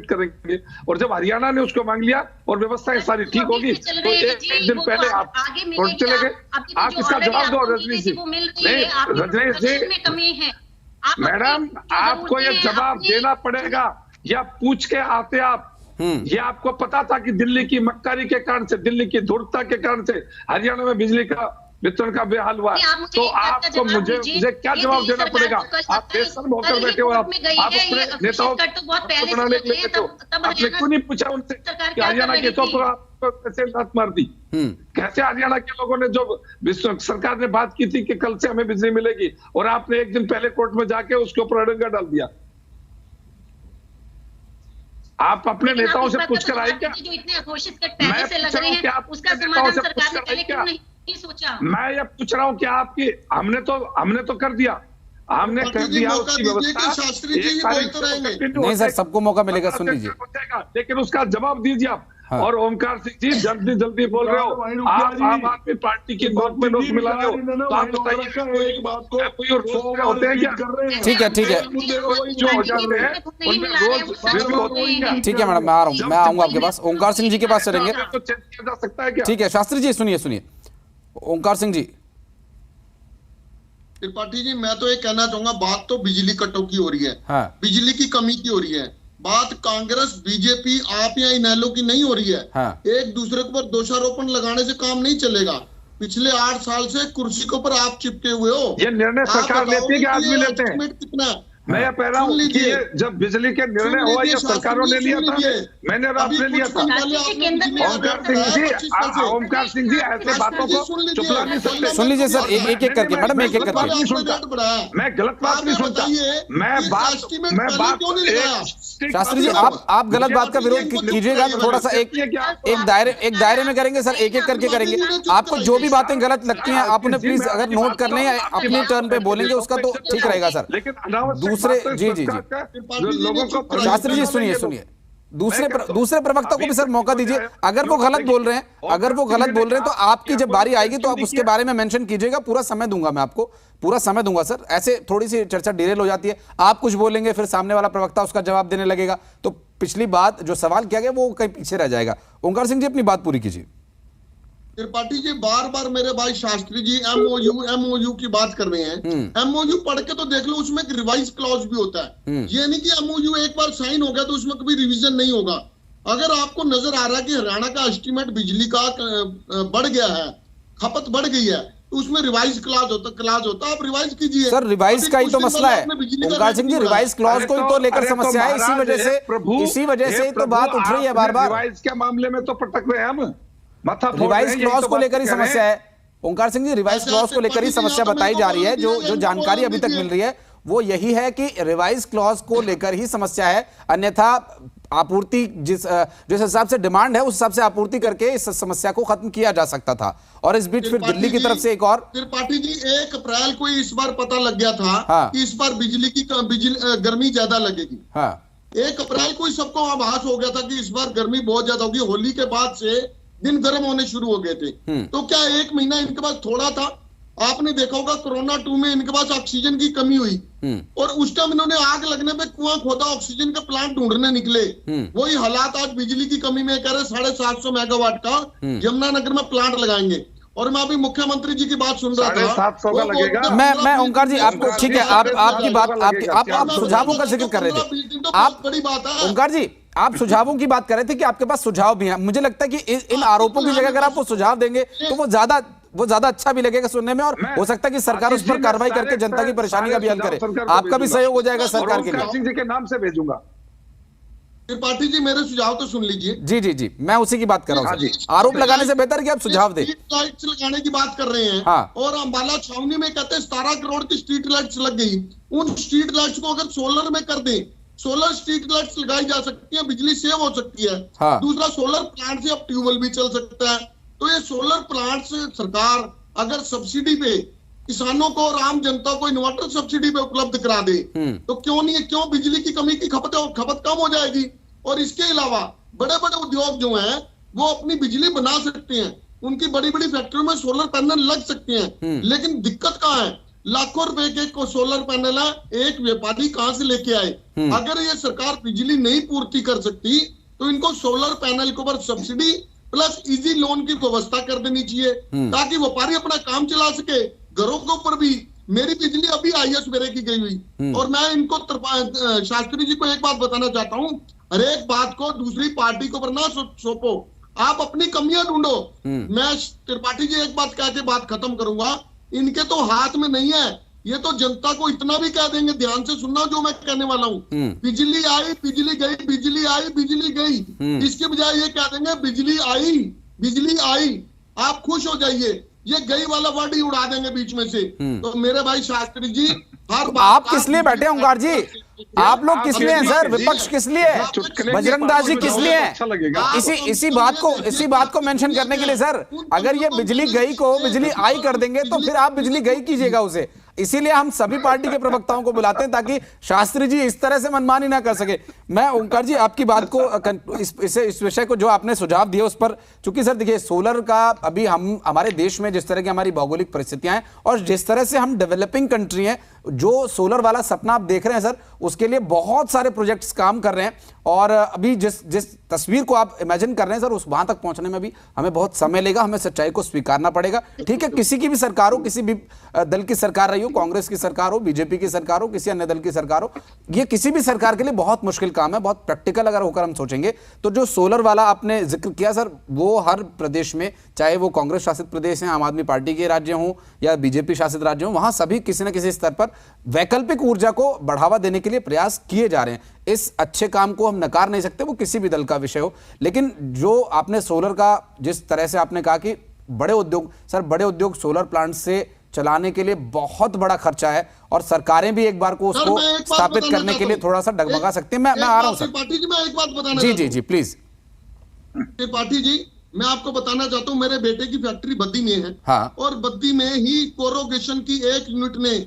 करेंगे, और जब हरियाणा ने उसको मांग लिया और व्यवस्थाएं सारी ठीक होगी तो 1 दिन पहले आप कोर्ट चले गए। आप इसका जवाब दो रजनी जी। नहीं रजनी जी, मैडम आपको ये जवाब देना पड़ेगा या पूछ के आते आप? ये आपको पता था कि दिल्ली की मक्कारी के कारण से, दिल्ली की धूर्तता के कारण से हरियाणा में बिजली का वितरण का बेहाल हुआ, तो आपको मुझे क्या जवाब देना पड़ेगा? आप बेशर्म होकर बैठे हो, आप अपने नेताओं को बनाने के लिए बैठे हो। आपने क्यों नहीं पूछा उनसे कि हरियाणा के तो आपको कैसे लात मार दी? कैसे हरियाणा के लोगों ने जो सरकार ने बात की थी कि कल से हमें बिजली मिलेगी, और आपने 1 दिन पहले कोर्ट में जाके उसके ऊपर अड़ंगा डाल दिया? आप अपने नेताओं से पूछकर आए क्या? जो इतने घोषित कट पहले से लग रहे हैं उसका समाधान सरकार ने पहले क्यों नहीं सोचा? मैं ये पूछ रहा हूँ कि आपकी हमने तो कर दिया, हमने कर दिया उसकी व्यवस्था। नहीं सर, सबको मौका मिलेगा, सुन लीजिए। लेकिन उसका जवाब दीजिए आप। हाँ। और ओमकार सिंह जी जल्दी बोल रहे हो, आप आम आदमी पार्टी की नोट में नोट मिला रहे हो, तो आप बताइए कोई और सोच रहे होते हैं क्या? ठीक है जो हो जाते हैं उनमें रोज। ठीक है मैडम, मैं आ रहा हूँ, मैं आऊंगा आपके पास। ओंकार सिंह जी के पास चलेंगे, तो चेंज किया जा सकता है क्या? ठीक है शास्त्री जी, सुनिए ओंकार सिंह जी। त्रिपाठी जी, मैं तो ये कहना चाहूंगा, बात तो बिजली कटों की हो रही है, हाँ। बिजली की कमी की हो रही है, बात कांग्रेस, बीजेपी, आप या इनेलो की नहीं हो रही है। हाँ। एक दूसरे के ऊपर दोषारोपण लगाने से काम नहीं चलेगा। पिछले 8 साल से कुर्सी के ऊपर आप चिपके हुए हो। ये निर्णय सरकार लेती है कि आदमी लेते हैं? कितना है? मैं ये कह रहा हूँ कि ये जब बिजली के निर्णय हुआ ये सरकारों ने लिया था, मैंने आपने लिया था। ओमकार सिंह जी ऐसे बातों को चुपला नहीं सकते। सुन लीजिए सर, एक एक करके मैडम, एक एक करके। मैं गलत बात नहीं सुनता। मैं बात शास्त्री जी, आप गलत बात का विरोध कीजिएगा तो थोड़ा सा एक दायरे में करेंगे सर, एक एक करके करेंगे। आपको जो भी बातें गलत लगती हैं आप उन्हें प्लीज अगर नोट कर लें, अपने टर्न पे बोलेंगे उसका तो ठीक रहेगा सर। लेकिन दूसरे जी लोगों को शास्त्री जी सुनिए, दूसरे प्रवक्ता को भी सर मौका दीजिए। अगर वो गलत बोल रहे हैं तो आपकी जब बारी आएगी तो आप उसके बारे में मेंशन कीजिएगा। पूरा समय दूंगा मैं आपको, पूरा समय दूंगा सर। ऐसे थोड़ी सी चर्चा डिरेल हो जाती है, आप कुछ बोलेंगे फिर सामने वाला प्रवक्ता उसका जवाब देने लगेगा, तो पिछली बात जो सवाल किया गया वो कहीं पीछे रह जाएगा। ओंकार सिंह जी अपनी बात पूरी कीजिए। त्रिपाठी जी बार बार मेरे भाई शास्त्री जी एमओयू की बात कर रहे हैं। एमओयू पढ़ के तो देख लो, उसमें एक रिवाइज क्लॉज भी होता है। ये नहीं कि एमओयू एक बार साइन हो गया तो उसमें कभी रिवीजन नहीं होगा। अगर आपको नजर आ रहा है कि हरियाणा का एस्टीमेट बिजली का बढ़ गया है, खपत बढ़ गई है, तो उसमें रिवाइज क्लॉज होता आप रिवाइज कीजिए सर। रिवाइज का ही तो मसला है ओंकार सिंह जी, रिवाइज क्लॉज को ही तो लेकर समस्या है। इसी वजह से तो बात उठ रही है बार बार। रिवाइज के मामले में तो पटक रहे हैं हम, रिवाइज क्लॉज को लेकर ही समस्या है ओंकार सिंह जी, रिवाइज क्लॉज को लेकर ही समस्या बताई जा रही है। जो जानकारी अभी तक मिल रही है वो यही है कि रिवाइज क्लॉज को लेकर ही समस्या है, अन्यथा आपूर्ति जिस हिसाब से डिमांड है उस हिसाब से आपूर्ति करके इस समस्या को खत्म किया जा सकता था। और इस बीच फिर दिल्ली की तरफ से एक और त्रिपाठी जी 1 अप्रैल को इस बार पता लग गया था कि इस बार बिजली गर्मी ज्यादा लगेगी। 1 अप्रैल को ही सबको आभास हो गया था कि इस बार गर्मी बहुत ज्यादा होगी। होली के बाद से दिन गर्म होने शुरू हो गए थे। तो क्या 1 महीना इनके पास थोड़ा था? आपने देखा होगा कोरोना 2 में इनके पास ऑक्सीजन की कमी हुई और उस टाइम इन्होंने आग लगने पे कुआं खोदा, ऑक्सीजन का प्लांट ढूंढने निकले। वही हालात आज बिजली की कमी में कह रहे 750 मेगावाट का यमुनानगर में प्लांट लगाएंगे। और मैं अभी मुख्यमंत्री जी की बात सुन रहा था। 750 का लगेगा। मैं ओंकार जी आपको ठीक है, आपकी बात आप सुझावों का जिक्र कर रहे थे। आप बड़ी बात है ओंकार जी, आप सुझावों की बात कर रहे थे कि आपके पास सुझाव भी हैं। मुझे लगता है कि इन आरोपों की जगह अगर आप वो सुझाव देंगे तो वो ज्यादा अच्छा भी लगेगा सुनने में, और हो सकता है कि सरकार उस पर कार्रवाई करके जनता की परेशानी का बयान करे। आपका भी सहयोग हो जाएगा सरकार के लिए। सिंह जी के नाम से भेजूंगा। त्रिपाठी जी मेरे सुझाव तो सुन लीजिए। जी मैं उसी की बात कर रहा हूँ। आरोप लगाने से बेहतर कि आप सुझाव दें। स्ट्रीट लाइट्स लगाने की बात कर रहे हैं। और अंबाला छावनी में कहते हैं 17 करोड़ की स्ट्रीट लाइट्स लग गई। उन स्ट्रीट लाइट्स को अगर सोलर में कर दें, सोलर स्ट्रीट लाइट्स लगाई जा सकती है, बिजली सेव हो सकती है। दूसरा, सोलर प्लांट से अब ट्यूबवेल भी चल सकता है। तो ये सोलर प्लांट से सरकार अगर सब्सिडी पे किसानों को और आम जनता को इन्वर्टर सब्सिडी पे उपलब्ध करा दे तो क्यों नहीं है, क्यों बिजली की कमी की खपत कम हो जाएगी। और इसके अलावा बड़े बड़े उद्योग जो हैं वो अपनी बिजली बना सकते हैं, उनकी बड़ी बड़ी फैक्ट्रियों में सोलर पैनल लग सकते हैं। लेकिन दिक्कत कहाँ है? लाखों रुपए के सोलर पैनल है, एक व्यापारी कहां से लेके आए? अगर ये सरकार बिजली नहीं पूर्ति कर सकती तो इनको सोलर पैनल के ऊपर सब्सिडी प्लस इजी लोन की व्यवस्था कर देनी चाहिए ताकि व्यापारी अपना काम चला सके। घरों के ऊपर भी मेरी बिजली अभी आई है सवेरे की गई हुई। और मैं इनको शास्त्री जी को एक बात बताना चाहता हूँ, हर एक बात को दूसरी पार्टी के ऊपर ना सौंपो, आप अपनी कमियां ढूंढो। मैं त्रिपाठी जी एक बात कह के बात खत्म करूंगा, इनके तो हाथ में नहीं है। ये तो जनता को इतना भी कह देंगे, ध्यान से सुनना जो मैं कहने वाला हूँ, बिजली आई बिजली गई, बिजली आई बिजली गई। इसके बजाय ये कह देंगे बिजली आई, आप खुश हो जाइए। ये गई वाला वर्ड ही उड़ा देंगे बीच में से। तो मेरे भाई शास्त्री जी, हर बात आप किस लिए बैठे ओंकार जी? आप लोग किस लिए हैं सर? विपक्ष किस लिए है? बजरंग दास जी किस लिए है? इसी बात को मेंशन करने के लिए सर, अगर ये बिजली गई को बिजली आई कर देंगे तो फिर आप बिजली गई कीजिएगा उसे। इसीलिए हम सभी पार्टी के प्रवक्ताओं को बुलाते हैं ताकि शास्त्री जी इस तरह से मनमानी ना कर सके। मैं ओंकार जी आपकी बात को इस विषय को जो आपने सुझाव दिया उस पर, चूंकि सर देखिए सोलर का अभी हम हमारे देश में जिस तरह की हमारी भौगोलिक परिस्थितियां हैं और जिस तरह से हम डेवलपिंग कंट्री हैं, जो सोलर वाला सपना आप देख रहे हैं सर, उसके लिए बहुत सारे प्रोजेक्ट्स काम कर रहे हैं। और अभी जिस तस्वीर को आप इमेजिन कर रहे हैं सर, उस वहां तक पहुंचने में भी हमें बहुत समय लेगा, हमें सच्चाई को स्वीकारना पड़ेगा। ठीक है, किसी की भी सरकार हो, किसी भी दल की सरकार रही हो, कांग्रेस की सरकार हो, बीजेपी की सरकार हो, किसी अन्य दल की सरकार हो, ये किसी भी सरकार के लिए बहुत मुश्किल काम है, बहुत प्रैक्टिकल अगर होकर हम सोचेंगे तो। जो सोलर वाला आपने जिक्र किया सर, वो हर प्रदेश में, चाहे वो कांग्रेस शासित प्रदेश हैं, आम आदमी पार्टी के राज्य हों या बीजेपी शासित राज्य हों, वहां सभी किसी न किसी स्तर पर वैकल्पिक ऊर्जा को बढ़ावा देने के लिए प्रयास किए जा रहे हैं। इस अच्छे काम को हम नकार नहीं सकते, वो किसी भी दल का विषय हो। लेकिन जो आपने सोलर का जिस तरह से आपने कहा कि बड़े उद्योग, सर बड़े उद्योग सोलर प्लांट से चलाने के लिए बहुत बड़ा खर्चा है और सरकारें भी एक बार को उसको स्थापित करने के लिए थोड़ा सा डगमगा सकती हैं। मैं आ रहा हूं सर। पार्टी जी, मैं एक बात बताना जी प्लीज। पार्टी जी, मैं आपको बताना चाहता हूं, मेरे बेटे की फैक्ट्री बद्दी में है। हाँ। और बद्दी में ही कोरोगेशन की एक यूनिट ने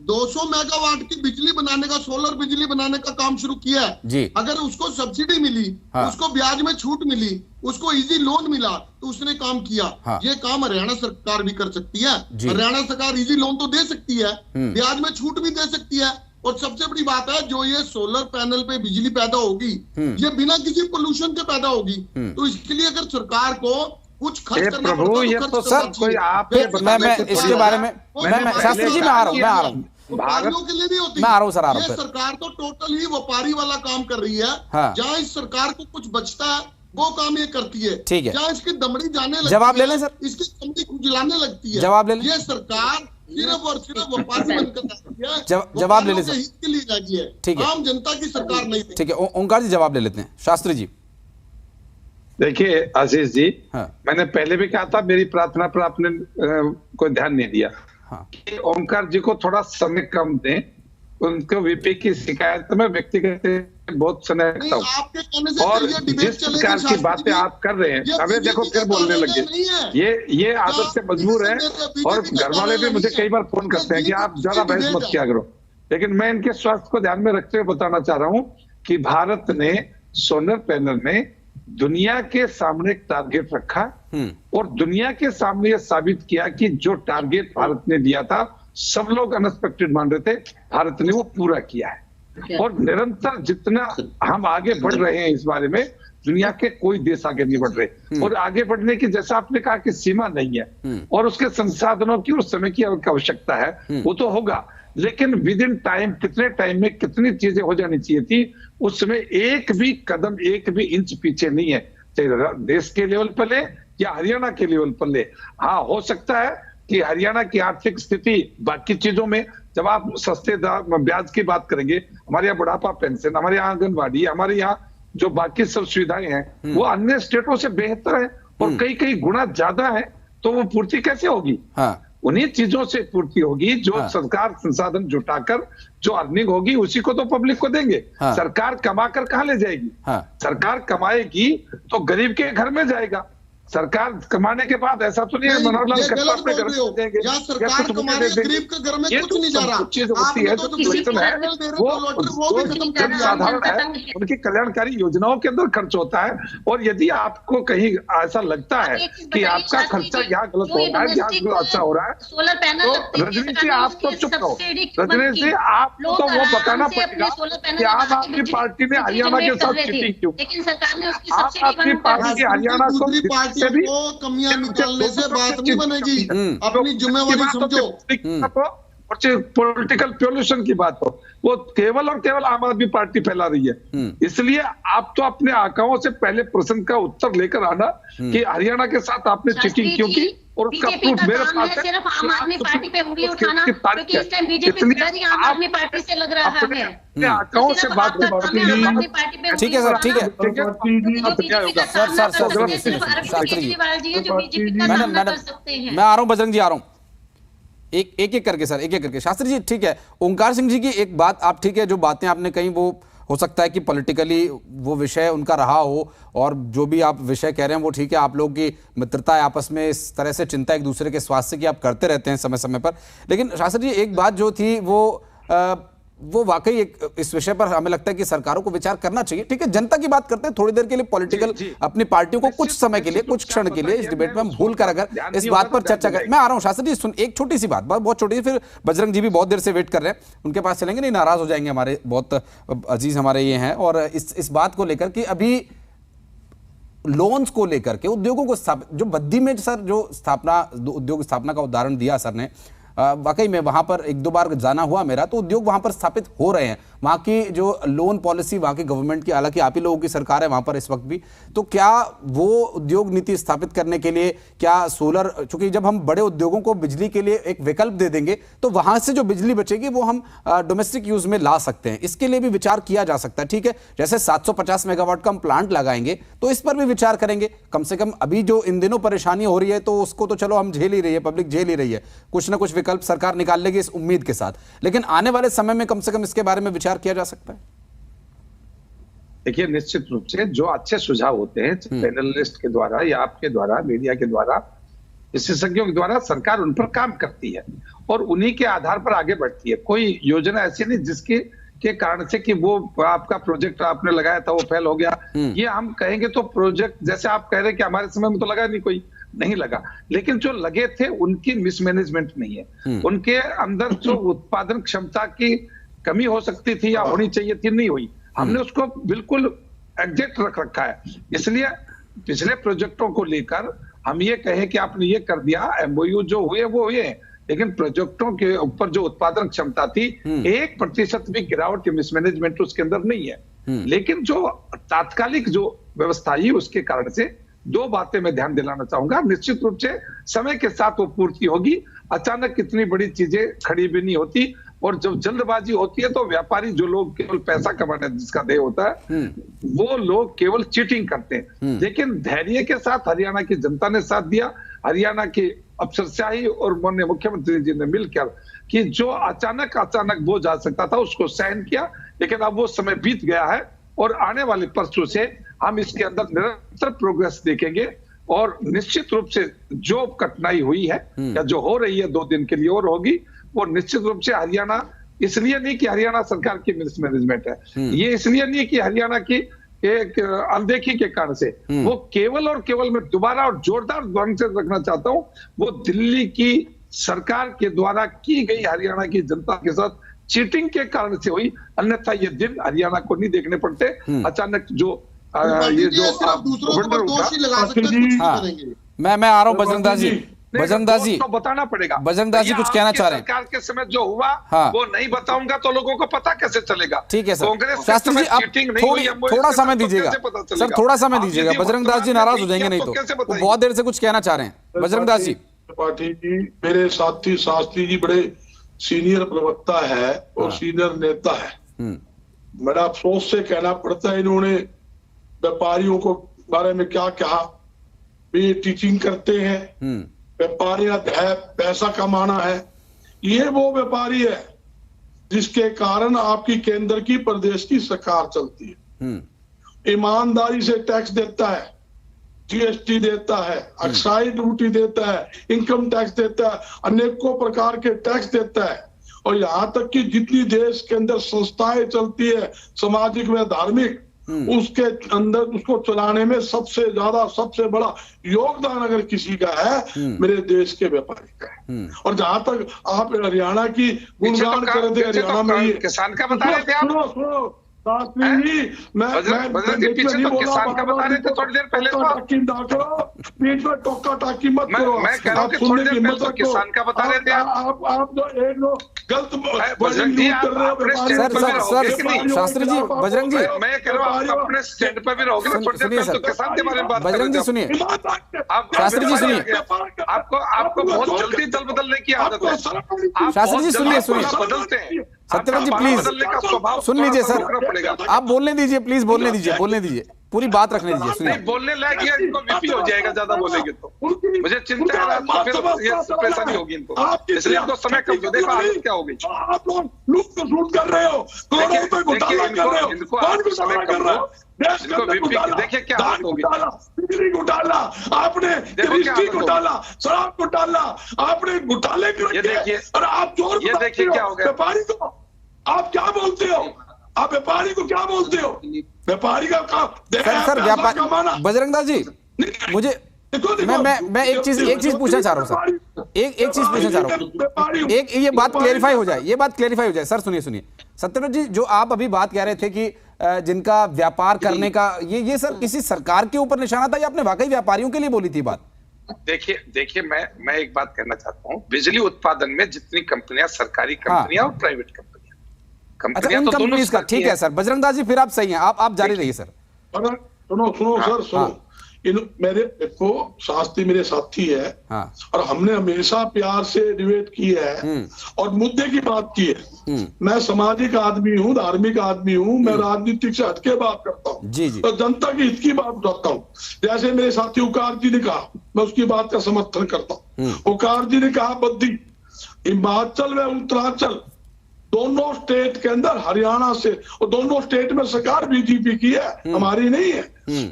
200 मेगावाट की बिजली बनाने का, सोलर बिजली बनाने का काम शुरू किया है जी। अगर उसको सब्सिडी मिली, हाँ। उसको ब्याज में छूट मिली, उसको इजी लोन मिला तो उसने काम किया। हाँ। ये काम हरियाणा सरकार भी कर सकती है। हरियाणा सरकार इजी लोन तो दे सकती है, ब्याज में छूट भी दे सकती है। और सबसे बड़ी बात है, जो ये सोलर पैनल पे बिजली पैदा होगी, ये बिना किसी पोल्यूशन के पैदा होगी। तो इसके लिए अगर सरकार को कुछ खर्च करना प्रभु, पड़ता ये तो तो खर्च सर करना कोई चाहिए। आप मैं इसके बारे में शास्त्री जी मैं आ रहा हूँ व्यापारियों के लिए नहीं होती। मैं आ रहा हूँ सर, आ रहा हूँ। ये सरकार तो टोटल ही व्यापारी वाला काम कर रही है। हाँ। जहाँ इस सरकार को कुछ बचता है वो काम ये करती है। ठीक है, जहाँ इसकी दमड़ी जाने लगती जवाब ले है, लें सर। इसकी दमड़ी खुजलाने लगती है। जवाब ले लें। ये सरकार सिर्फ और सिर्फ व्यापारी बनकर रहती है। जवाब ले लें सर। हित के लिए जाती है। ठीक है, आम जनता की सरकार नहीं। ठीक है, ओंकार जी जवाब ले लेते हैं। शास्त्री जी देखिए आशीष जी, हाँ। मैंने पहले भी कहा था, मेरी प्रार्थना पर आपने कोई ध्यान नहीं दिया। हाँ। कि ओंकार जी को थोड़ा समय कम दें, उनको वीपी की शिकायत में व्यक्तिगत बहुत समय रखता हूँ। और जिस प्रकार की बातें आप कर रहे हैं, अबे देखो फिर बोलने लगे, ये आदत से मजबूर है। और घर वाले भी मुझे कई बार फोन करते हैं कि आप ज्यादा बहस मत किया करो। लेकिन मैं इनके स्वास्थ्य को ध्यान में रखते हुए बताना चाह रहा हूँ कि भारत ने सोलर पैनल में दुनिया के सामने एक टारगेट रखा और दुनिया के सामने यह साबित किया कि जो टारगेट भारत ने दिया था, सब लोग अनएक्सपेक्टेड मान रहे थे, भारत ने वो पूरा किया है। और निरंतर जितना हम आगे बढ़ रहे हैं इस बारे में, दुनिया के कोई देश आगे नहीं बढ़ रहे। और आगे बढ़ने की, जैसा आपने कहा कि सीमा नहीं है और उसके संसाधनों की और समय की आवश्यकता है, वो तो होगा। लेकिन विद इन टाइम, कितने टाइम में कितनी चीजें हो जानी चाहिए थी, उसमें एक भी कदम, एक भी इंच पीछे नहीं है, चाहे देश के लेवल पर ले या हरियाणा के लेवल पर ले। हाँ, हो सकता है कि हरियाणा की आर्थिक स्थिति बाकी चीजों में, जब आप सस्ते ब्याज की बात करेंगे, हमारे यहाँ बुढ़ापा पेंशन, हमारे यहाँ आंगनबाड़ी, हमारे यहाँ जो बाकी सब सुविधाएं हैं वो अन्य स्टेटों से बेहतर है और कई गुना ज्यादा है, तो वो पूर्ति कैसे होगी? हाँ। उन्हीं चीजों से पूर्ति होगी जो सरकार संसाधन जुटाकर जो अर्निंग होगी उसी को तो पब्लिक को देंगे। सरकार कमाकर कहाँ ले जाएगी? सरकार कमाएगी तो गरीब के घर में जाएगा। सरकार कमाने के बाद ऐसा तो नहीं है मनोहर लाल खट्टर अपने घर में देंगे, सरकार कमाने गरीब के घर में कुछ नहीं जा रहा। चीज होती है जो सिस्टम है वो साधारण है, उनकी कल्याणकारी योजनाओं के अंदर खर्च होता है। और यदि आपको कहीं ऐसा लगता है कि आपका खर्चा यहाँ गलत हो रहा है, यहाँ अच्छा हो रहा है, तो रजनी जी आप तो चुप रहो। रजनी जी आपको तो वो बताना पड़ेगा कि आम आदमी पार्टी ने हरियाणा के साथ चीटिंग क्यों। आम आदमी पार्टी की हरियाणा को कमियां निकालने से बात नहीं बनेगी। अपनी जिम्मेवारी समझो। पॉलिटिकल पॉल्यूशन की बात हो, वो केवल और केवल आम आदमी पार्टी फैला रही है। इसलिए आप तो अपने आकाओं से पहले प्रश्न का उत्तर लेकर आना कि हरियाणा के साथ आपने चीटिंग क्यों की, और उसका प्रूफ मेरे पास है। सिर्फ आम आदमी पार्टी पे उंगली उठाना, क्योंकि इस टाइम बीजेपी आम आदमी पार्टी से लग रहा है। आकाओं से बात ठीक है सर, ठीक है मैं आ रहा हूँ, बजरंग जी आ रहा हूँ, एक करके सर, एक करके। शास्त्री जी ठीक है, ओंकार सिंह जी की एक बात आप, ठीक है, जो बातें आपने कही वो हो सकता है कि पॉलिटिकली वो विषय उनका रहा हो, और जो भी आप विषय कह रहे हैं वो ठीक है, आप लोगों की मित्रता है आपस में, इस तरह से चिंता एक दूसरे के स्वास्थ्य की आप करते रहते हैं समय समय पर। लेकिन शास्त्री जी एक बात जो थी वो वो वाकई एक इस विषय पर हमें लगता है कि सरकारों को विचार करना चाहिए। ठीक है, जनता की बात करते हैं थोड़ी देर के लिए, पॉलिटिकल अपनी पार्टियों को कुछ समय के लिए, कुछ क्षण के लिए इस डिबेट में हम भूल कर अगर इस बात पर चर्चा करें। मैं आ रहा हूं शास्त्री जी, सुन एक छोटी सी बात, बहुत छोटी सी, फिर बजरंग जी भी बहुत देर से वेट कर रहे हैं, उनके पास चलेंगे, नहीं नाराज हो जाएंगे, हमारे बहुत अजीज हमारे ये हैं। और इस बात को लेकर कि अभी लोन्स को लेकर के उद्योगों को जो बद्दी में सर जो स्थापना, उद्योग स्थापना का उदाहरण दिया सर ने, वाकई में वहां पर एक दो बार जाना हुआ मेरा, तो उद्योग वहां पर स्थापित हो रहे हैं। वहां की जो लोन पॉलिसी वहां की गवर्नमेंट की, हालांकि आप ही लोगों की सरकार है वहां पर इस वक्त भी, तो क्या वो उद्योग नीति स्थापित करने के लिए क्या सोलर, चूंकि जब हम बड़े उद्योगों को बिजली के लिए एक विकल्प दे देंगे तो वहां से जो बिजली बचेगी वो हम डोमेस्टिक यूज में ला सकते हैं, इसके लिए भी विचार किया जा सकता है। ठीक है, जैसे 750 मेगावाट का हम प्लांट लगाएंगे तो इस पर भी विचार करेंगे। कम से कम अभी जो इन दिनों परेशानी हो रही है तो उसको तो चलो हम झेल ही रही है, पब्लिक झेल ही रही है, कुछ ना कुछ विकल्प सरकार निकाल लेगी इस उम्मीद के साथ, लेकिन आने वाले समय में कम से कम इसके बारे में विचार किया जा सकता है। देखिए, निश्चित रूप से जो अच्छे सुझाव होते हैं पैनलिस्ट के द्वारा या आपके द्वारा, मीडिया के द्वारा, विशेषज्ञों के द्वारा, सरकार उन पर काम करती है और उन्हीं के आधार पर आगे बढ़ती है। कोई योजना ऐसी नहीं जिसके के कारण से कि वो आपका प्रोजेक्ट आपने लगाया था वो फेल हो गया, ये हम कहेंगे तो प्रोजेक्ट, जैसे आप कह रहे हैं कि हमारे समय में तो लगा कोई नहीं लगा, लेकिन जो लगे थे उनकी मिसमैनेजमेंट नहीं है, उनके अंदर जो उत्पादन क्षमता की कमी हो सकती थी या होनी चाहिए थी, नहीं हुई। हमने उसको बिल्कुल एग्जैक्ट रख रखा है। इसलिए पिछले प्रोजेक्टों को लेकर हम ये कहें कि आपने ये कर दिया, एमओयू जो हुए वो हुए, लेकिन प्रोजेक्टों के ऊपर जो उत्पादन क्षमता थी 1% भी गिरावट या मिसमैनेजमेंट उसके अंदर नहीं है। लेकिन जो तात्कालिक जो व्यवस्था आई उसके कारण से दो बातें मैं ध्यान दिलाना चाहूंगा। निश्चित रूप से समय के साथ वो पूर्ति होगी, अचानक इतनी बड़ी चीजें खड़ी भी नहीं होती, और जब जल्दबाजी होती है तो व्यापारी जो लोग केवल पैसा कमाने जिसका ध्येय होता है वो लोग केवल चीटिंग करते हैं। लेकिन धैर्य के साथ हरियाणा की जनता ने साथ दिया, हरियाणा की अफसरशाही और माननीय मुख्यमंत्री जी ने मिलकर कि जो अचानक वो जा सकता था उसको सहन किया, लेकिन अब वो समय बीत गया है और आने वाले परसों से हम इसके अंदर निरंतर प्रोग्रेस देखेंगे। और निश्चित रूप से जो कठिनाई हुई है या जो हो रही है 2 दिन के लिए और होगी, वो निश्चित रूप से हरियाणा, इसलिए नहीं कि हरियाणा सरकार की मिसमैनेजमेंट है, ये इसलिए नहीं कि हरियाणा की एक अनदेखी के कारण से, वो केवल और केवल मैं दोबारा और जोरदार ध्वनि से रखना चाहता हूं, वो दिल्ली की सरकार के द्वारा की गई हरियाणा की जनता के साथ चीटिंग के कारण से हुई, अन्यथा ये दिन हरियाणा को नहीं देखने पड़ते। अचानक जो ये जो मैं आ रहा हूँ बजरंगदास जी, बजरंगदास जी तो बताना पड़ेगा, बजरंगदास जी कुछ कहना चाह रहे हैं। सरकार के समय जो हुआ वो नहीं बताऊंगा तो लोगों को पता कैसे चलेगा। ठीक है सर, कांग्रेस शास्त्री जी आप थोड़ा समय दीजिएगा सर, थोड़ा समय दीजिएगा, बजरंगदास जी नाराज हो जाएंगे नहीं तो बहुत देर से कुछ कहना चाह रहे हैं। बजरंगदास जी, त्रिपाठी जी मेरे साथी शास्त्री जी बड़े सीनियर प्रवक्ता है और सीनियर नेता है, बड़ा अफसोस से कहना पड़ता है इन्होंने व्यापारियों को बारे में क्या कहा, वे टीचिंग करते हैं, व्यापारियत है, पैसा कमाना है। ये वो व्यापारी है जिसके कारण आपकी केंद्र की प्रदेश की सरकार चलती है, ईमानदारी से टैक्स देता है, जीएसटी देता है, एक्साइज ड्यूटी देता है, इनकम टैक्स देता है, अनेकों प्रकार के टैक्स देता है, और यहाँ तक कि जितनी देश के अंदर संस्थाएं चलती है सामाजिक व धार्मिक, उसके अंदर उसको चलाने में सबसे ज्यादा सबसे बड़ा योगदान अगर किसी का है मेरे देश के व्यापारी का है। और जहां तक आप हरियाणा की गुणगान कर रहे थे, हरियाणा में किसान का बता रहे थे आप, सुनो मैं किसान का बता रहे थे थोड़ी देर पहले, बीच में टोका टाकी मत करो, मैं कह रहा हूं कि थोड़ी देर पहले तो किसान का बता रहे थे आप जो एक लोग गलत शास्त्री जी, बजरंग जी, मैं कह रहा हूं अपने स्टैंड पर भी रहोगे ना थोड़ी देर तो किसान के बारे में बात। बजरंग जी सुनिए, शास्त्री जी सुनिए, आपको बहुत जल्दी दल बदलने की आदत है। शास्त्री जी सुनिए, बदलते हैं, सत्यव्रत जी प्लीज सुन लीजिए सर, आप बोलने दीजिए, प्लीज बोलने दीजिए, पूरी बात रखने दीजिए। सुनिए, बोलने लायक है, इनको बीपी हो जाएगा ज्यादा बोलेंगे तो, मुझे चिंता है फिर ये परेशानी होगी इनको, इसलिए इनको समय कम दो। देखो आदत क्या होगी, आप लोग लूट को शूट कर रहे हो, करोड़ों रुपए घोटाला कर रहे हो, इनको समय कम दो, इनको बीपी देखिए क्या हालत होगी, बिजली घोटाला आपने, कृषि घोटाला, शराब घोटाला आपने, घोटाले ये देखिए, और आप जोर ये देखिए क्या हो गया, व्यापारी को आप क्या बोलते हो? आप व्यापारी को क्या बोलते हो? व्यापारी का काम सर व्यापार बजरंगदास जी, मुझे मैं एक चीज पूछना चाह रहा हूँ सर, एक चीज पूछना चाह रहा हूँ, एक ये बात क्लेरिफाई हो जाए, सर सुनिए सत्यव्रत जी, जो आप अभी बात कह रहे थे कि जिनका व्यापार करने का ये सर किसी सरकार के ऊपर निशाना था या आपने वाकई व्यापारियों के लिए बोली थी बात? देखिए मैं एक बात कहना चाहता हूँ, बिजली उत्पादन में जितनी कंपनियां, सरकारी कंपनियां और प्राइवेट कंपनियां तो दोनों का ठीक है सर। बजरंगदास जी फिर आप सही हैं, आप जारी रहिए सर। सुनो मेरे देखो, शास्त्री मेरे साथी है और हमने हमेशा प्यार से डिबेट की है और मुद्दे की बात की है। मैं सामाजिक आदमी हूँ, धार्मिक आदमी हूँ, मैं राजनीतिक से हटके बात करता हूँ और जनता के हित की बात उठाता हूँ। जैसे मेरे साथी उकार जी ने कहा, मैं उसकी बात का समर्थन करता हूँ। उकार जी ने कहा बद्दी, हिमाचल व उत्तरांचल दोनों स्टेट के अंदर, हरियाणा से, और दोनों स्टेट में सरकार बीजेपी की है, हमारी नहीं है,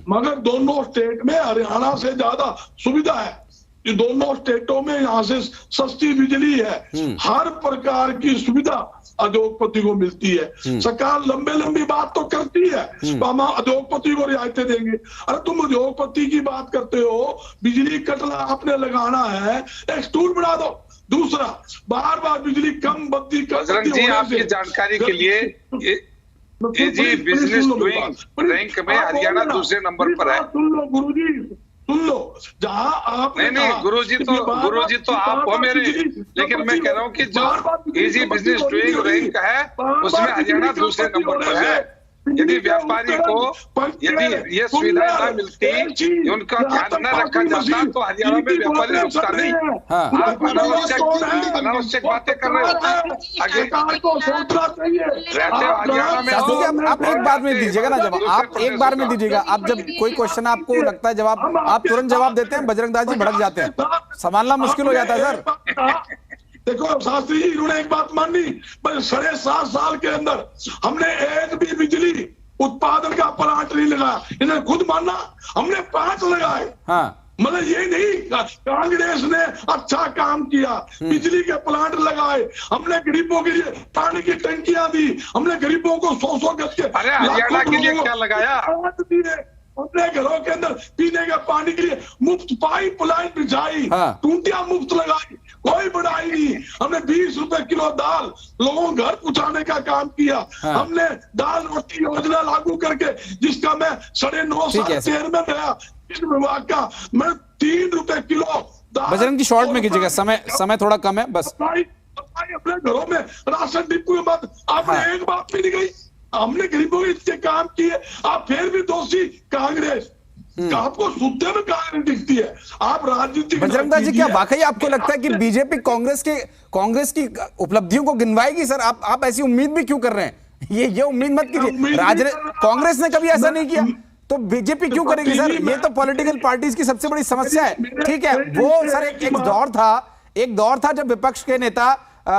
मगर दोनों स्टेट में हरियाणा से ज्यादा सुविधा है। ये दोनों स्टेटों में यहाँ से सस्ती बिजली है, हर प्रकार की सुविधा उद्योगपति को मिलती है। सरकार लंबी बात तो करती है, हम उद्योगपति को रियायतें देंगे। अरे तुम उद्योगपति की बात करते हो, बिजली कटला आपने लगाना है, एक स्टूल बना दो। दूसरा, बार बिजली कम बत्ती जी, आपकी जानकारी के लिए एजी बिजनेस डूइंग रैंक में हरियाणा दूसरे नंबर पर है। सुन लो गुरुजी, सुन लो, जहां आप नहीं गुरुजी तो आप हो मेरे, लेकिन मैं कह रहा हूँ कि जो एजी बिजनेस डूइंग रैंक है उसमें हरियाणा दूसरे नंबर पर है। यदि व्यापारी को यदि ये सुविधाएं न मिलती, उनका ध्यान न रखा जाता, तो हरियाणा में व्यापारी रुकता नहीं। आप अनावश्यक बातें कर रहे हो। आगे रहते हरियाणा में आप एक बार में दीजिएगा ना जवाब, आप एक बार में दीजिएगा। आप जब कोई क्वेश्चन आपको लगता है जवाब, आप तुरंत जवाब देते हैं, बजरंगदास जी भड़क जाते हैं, संभालना मुश्किल हो जाता है सर। देखो शास्त्री जी, इन्होंने एक बात मानी, 7.5 साल के अंदर हमने एक भी बिजली उत्पादन का प्लांट नहीं लगाया। इन्हें खुद मानना, हमने 5 लगाए। मतलब ये नहीं कांग्रेस ने अच्छा काम किया, बिजली के प्लांट लगाए, हमने गरीबों के लिए पानी की टंकियां दी, हमने गरीबों को 100 गज के हरियाणा के लिए क्या लगाया, अपने घरों के अंदर पीने के पानी के लिए मुफ्त पाइपलाइन बिछाई, टूटियां मुफ्त लगाई, कोई बढ़ाई नहीं। हमने 20 रुपए किलो दाल लोगों को घर पहुंचाने का काम किया। हमने दाल रोटी योजना लागू करके, जिसका मैं 9.5 साल चेयरमैन रहा इस विभाग का, मैं 3 रुपए किलो दाल। बजरंग जी शॉर्ट में कीजिएगा, समय थोड़ा कम है बस। अपने घरों में राशन डिपो में मत, आपने एक बात भी नहीं कही। हमने गरीबों के इतने काम किए, आप फिर भी दोषी कांग्रेस। आपको सूत्रे में कांग्रेस दिखती है, आप राजनीति। बजरंगदास जी, क्या वाकई आपको लगता है कि बीजेपी कांग्रेस की उपलब्धियों को गिनवाएगी सर? आप ऐसी उम्मीद भी क्यों कर रहे हैं? ये उम्मीद मत कीजिए। कांग्रेस ने कभी ऐसा नहीं किया, तो बीजेपी क्यों करेगी सर? ये तो पॉलिटिकल पार्टीज की सबसे बड़ी समस्या है। ठीक है, वो सर एक दौर था जब विपक्ष के नेता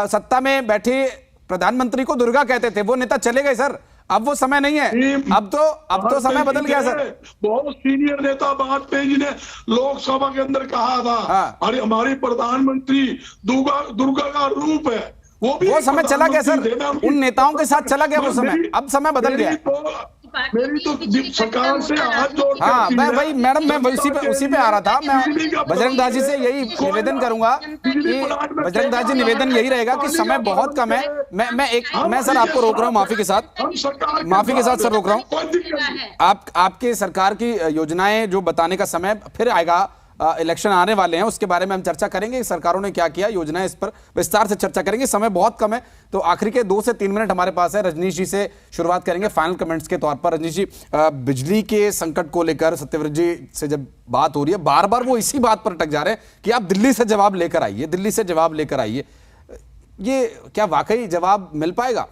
सत्ता में बैठे प्रधानमंत्री को दुर्गा कहते थे, वो नेता चले गए सर, अब वो समय नहीं है। अब तो समय बदल गया सर। बहुत सीनियर नेता वाजपेयी जी ने लोकसभा के अंदर कहा था, अरे हमारी प्रधानमंत्री दुर्गा का रूप है। वो समय चला गया सर, उन नेताओं के साथ चला गया वो समय, अब समय बदल गया। मेरी तो सरकार से हाथ जोड़, मैं वही मैडम, मैं उसी पे आ रहा था। मैं बजरंगदास जी से यही निवेदन करूंगा कि बजरंगदास जी निवेदन यही रहेगा कि समय बहुत कम है। मैं सर आपको रोक रहा हूँ, माफी के साथ सर रोक रहा हूँ। आपके सरकार की योजनाएं जो बताने का समय फिर आएगा, इलेक्शन आने वाले हैं, उसके बारे में हम चर्चा करेंगे, सरकारों ने क्या किया, योजनाएं, इस पर विस्तार से चर्चा करेंगे। समय बहुत कम है, तो आखिरी के 2 से 3 मिनट हमारे पास है। रजनीश जी से शुरुआत करेंगे फाइनल कमेंट्स के तौर पर। रजनीश जी, बिजली के संकट को लेकर सत्यव्रत जी से जब बात हो रही है, बार बार वो इसी बात पर अटक जा रहे हैं कि आप दिल्ली से जवाब लेकर आइए, ये क्या वाकई जवाब मिल पाएगा?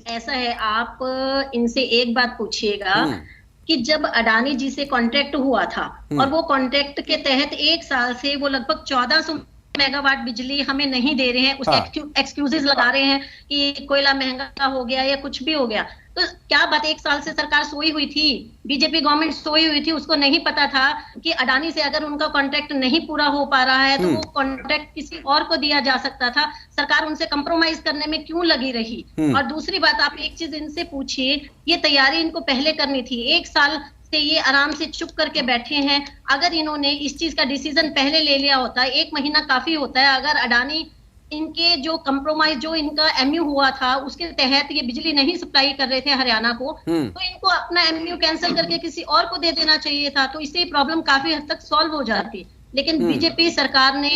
ऐसा है, आप इनसे एक बात पूछिएगा कि जब अडानी जी से कॉन्ट्रैक्ट हुआ था और वो कॉन्ट्रैक्ट के तहत 1 साल से वो लगभग 1400 मेगावाट बिजली हमें नहीं दे रहे हैं, उसके एक्सक्यूजेस लगा रहे हैं कि कोयला महंगा हो गया या कुछ भी हो गया। तो क्या बात, 1 साल से सरकार सोई हुई थी, बीजेपी गवर्नमेंट सोई हुई थी, उसको नहीं पता था कि अडानी से अगर उनका कॉन्ट्रैक्ट नहीं पूरा हो पा रहा है तो वो कॉन्ट्रैक्ट किसी और को दिया जा सकता था। सरकार उनसे कंप्रोमाइज करने में क्यों लगी रही? और दूसरी बात, आप एक चीज इनसे पूछिए, ये तैयारी इनको पहले करनी थी। 1 साल से ये आराम से चुप करके बैठे हैं। अगर इन्होंने इस चीज का डिसीजन पहले ले लिया होता, 1 महीना काफी होता है। अगर अडानी इनके जो कंप्रोमाइज, जो इनका एमयू हुआ था उसके तहत ये बिजली नहीं सप्लाई कर रहे थे हरियाणा को, तो इनको अपना एमयू कैंसिल करके किसी और को दे देना चाहिए था, तो इससे प्रॉब्लम काफी हद तक सॉल्व हो जाती। लेकिन बीजेपी सरकार ने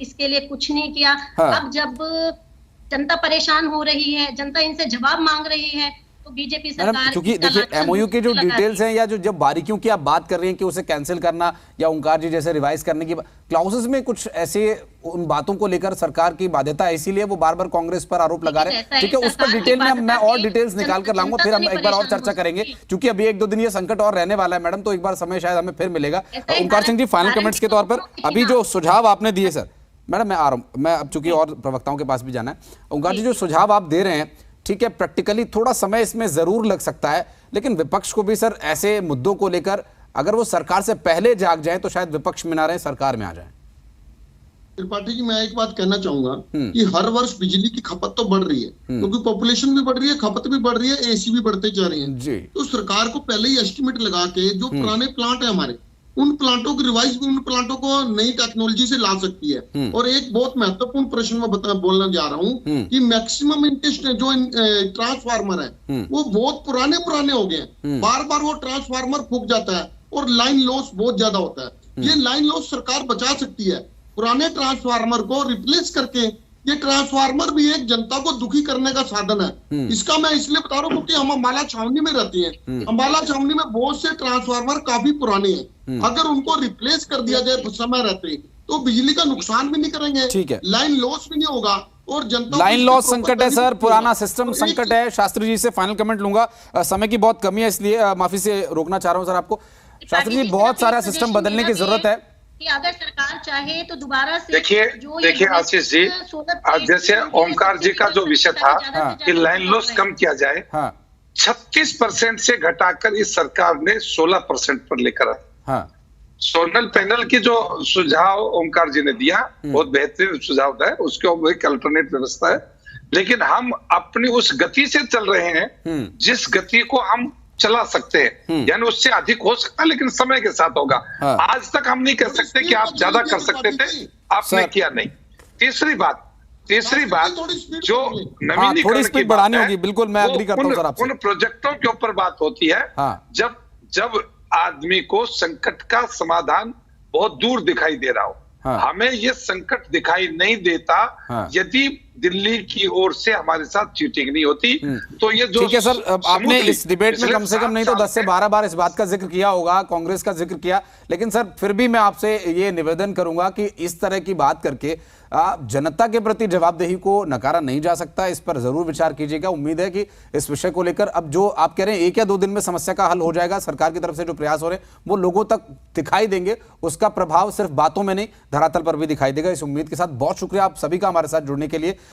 इसके लिए कुछ नहीं किया। अब जब जनता परेशान हो रही है, जनता इनसे जवाब मांग रही है, तो बीजेपी सरकार, क्योंकि देखिए एमओयू के जो डिटेल्स हैं या जो जब बारीकियों की आप बात कर रहे हैं कि उसे कैंसिल करना या ओंकार जी जैसे रिवाइज करने की क्लाउसेस में कुछ ऐसे उन बातों को लेकर सरकार की बाध्यता है, इसीलिए वो बार बार कांग्रेस पर आरोप लगा रहे हैं। ठीक है, उस पर डिटेल में मैं और डिटेल्स निकाल कर लाऊंगा, फिर हम एक बार और चर्चा करेंगे, क्योंकि अभी 1-2 दिन ये संकट और रहने वाला है मैडम, तो एक बार समय शायद हमें फिर मिलेगा। ओंकार सिंह जी, फाइनल कमेंट्स के तौर पर अभी जो सुझाव आपने दिए सर, मैडम मैं आ रहा हूं, मैं अब चूंकि और प्रवक्ताओं के पास भी जाना है। ओंकार जी, जो सुझाव आप दे रहे हैं, ठीक है, प्रैक्टिकली थोड़ा समय इसमें जरूर लग सकता है, लेकिन विपक्ष को भी सर ऐसे मुद्दों को लेकर अगर वो सरकार से पहले जाग जाए तो शायद विपक्ष में ना रहे, सरकार में आ जाए। त्रिपाठी जी, मैं एक बात कहना चाहूंगा कि हर वर्ष बिजली की खपत तो बढ़ रही है, क्योंकि पॉपुलेशन भी बढ़ रही है, खपत भी बढ़ रही है, एसी भी बढ़ते जा रही है। तो सरकार को पहले ही एस्टिमेट लगा के जो पुराने प्लांट है हमारे, उन प्लांटों की रिवाइज भी, उन प्लांटों को नई टेक्नोलॉजी से ला सकती है। और एक बहुत महत्वपूर्ण प्रश्न मैं बोलना जा रहा हूँ कि मैक्सिमम इंटरेस्ट जो ट्रांसफार्मर है वो बहुत पुराने हो गए हैं, बार बार वो ट्रांसफार्मर फूक जाता है और लाइन लॉस बहुत ज्यादा होता है। ये लाइन लॉस सरकार बचा सकती है, पुराने ट्रांसफार्मर को रिप्लेस करके। ये ट्रांसफार्मर भी एक जनता को दुखी करने का साधन है। इसका मैं इसलिए बता रहा हूँ क्योंकि हम अम्बाला छावनी में रहते हैं। अम्बाला छावनी में बहुत से ट्रांसफार्मर काफी पुराने हैं, अगर उनको रिप्लेस कर दिया जाए समय रहते तो बिजली का नुकसान भी नहीं करेंगे, ठीक है, लाइन लॉस भी नहीं होगा और जनता लाइन लॉस संकट है सर, पुराना सिस्टम संकट है। शास्त्री जी से फाइनल कमेंट लूंगा, समय की बहुत कमी है इसलिए माफी से रोकना चाह रहा हूं सर आपको। शास्त्री जी, बहुत सारा सिस्टम बदलने की जरूरत है कि अगर सरकार चाहे तो दोबारा से। देखिए आशीष जी, जैसे ओंकार जी का जो विषय था कि लाइन लॉस कम किया जाए, 36% से घटाकर इस सरकार ने 16% पर लेकर आया। सोलर पैनल की जो सुझाव ओंकार जी ने दिया बहुत बेहतरीन सुझाव है, उसके एक अल्टरनेट व्यवस्था है, लेकिन हम अपनी उस गति से चल रहे हैं जिस गति को हम चला सकते हैं, यानी उससे अधिक हो सकता है लेकिन समय के साथ होगा। आज तक हम नहीं कह सकते कि आप ज्यादा कर सकते थे, आपने किया नहीं। तीसरी बात जो नवीनीकरण थोड़ी स्पीड बढ़ानी होगी, बिल्कुल मैं एग्री करता हूं सर आपसे। उन प्रोजेक्टों के ऊपर बात होती है जब आदमी को संकट का समाधान बहुत दूर दिखाई दे रहा हो। हमें ये संकट दिखाई नहीं देता यदि दिल्ली की ओर से हमारे साथ चीटिंग नहीं होती। तो ये जो ठीक है सर, आपने इस डिबेट में कम से कम नहीं तो 10 से 12 बार इस बात का जिक्र किया होगा, कांग्रेस का जिक्र किया, लेकिन सर फिर भी मैं आपसे ये निवेदन करूंगा कि इस तरह की बात करके जनता के प्रति जवाबदेही को नकारा नहीं जा सकता, इस पर जरूर विचार कीजिएगा। उम्मीद है कि इस विषय को लेकर अब जो आप कह रहे हैं 1 या 2 दिन में समस्या का हल हो जाएगा, सरकार की तरफ से जो प्रयास हो रहे हैं वो लोगों तक दिखाई देंगे, उसका प्रभाव सिर्फ बातों में नहीं धरातल पर भी दिखाई देगा। इस उम्मीद के साथ बहुत शुक्रिया आप सभी का हमारे साथ जुड़ने के लिए।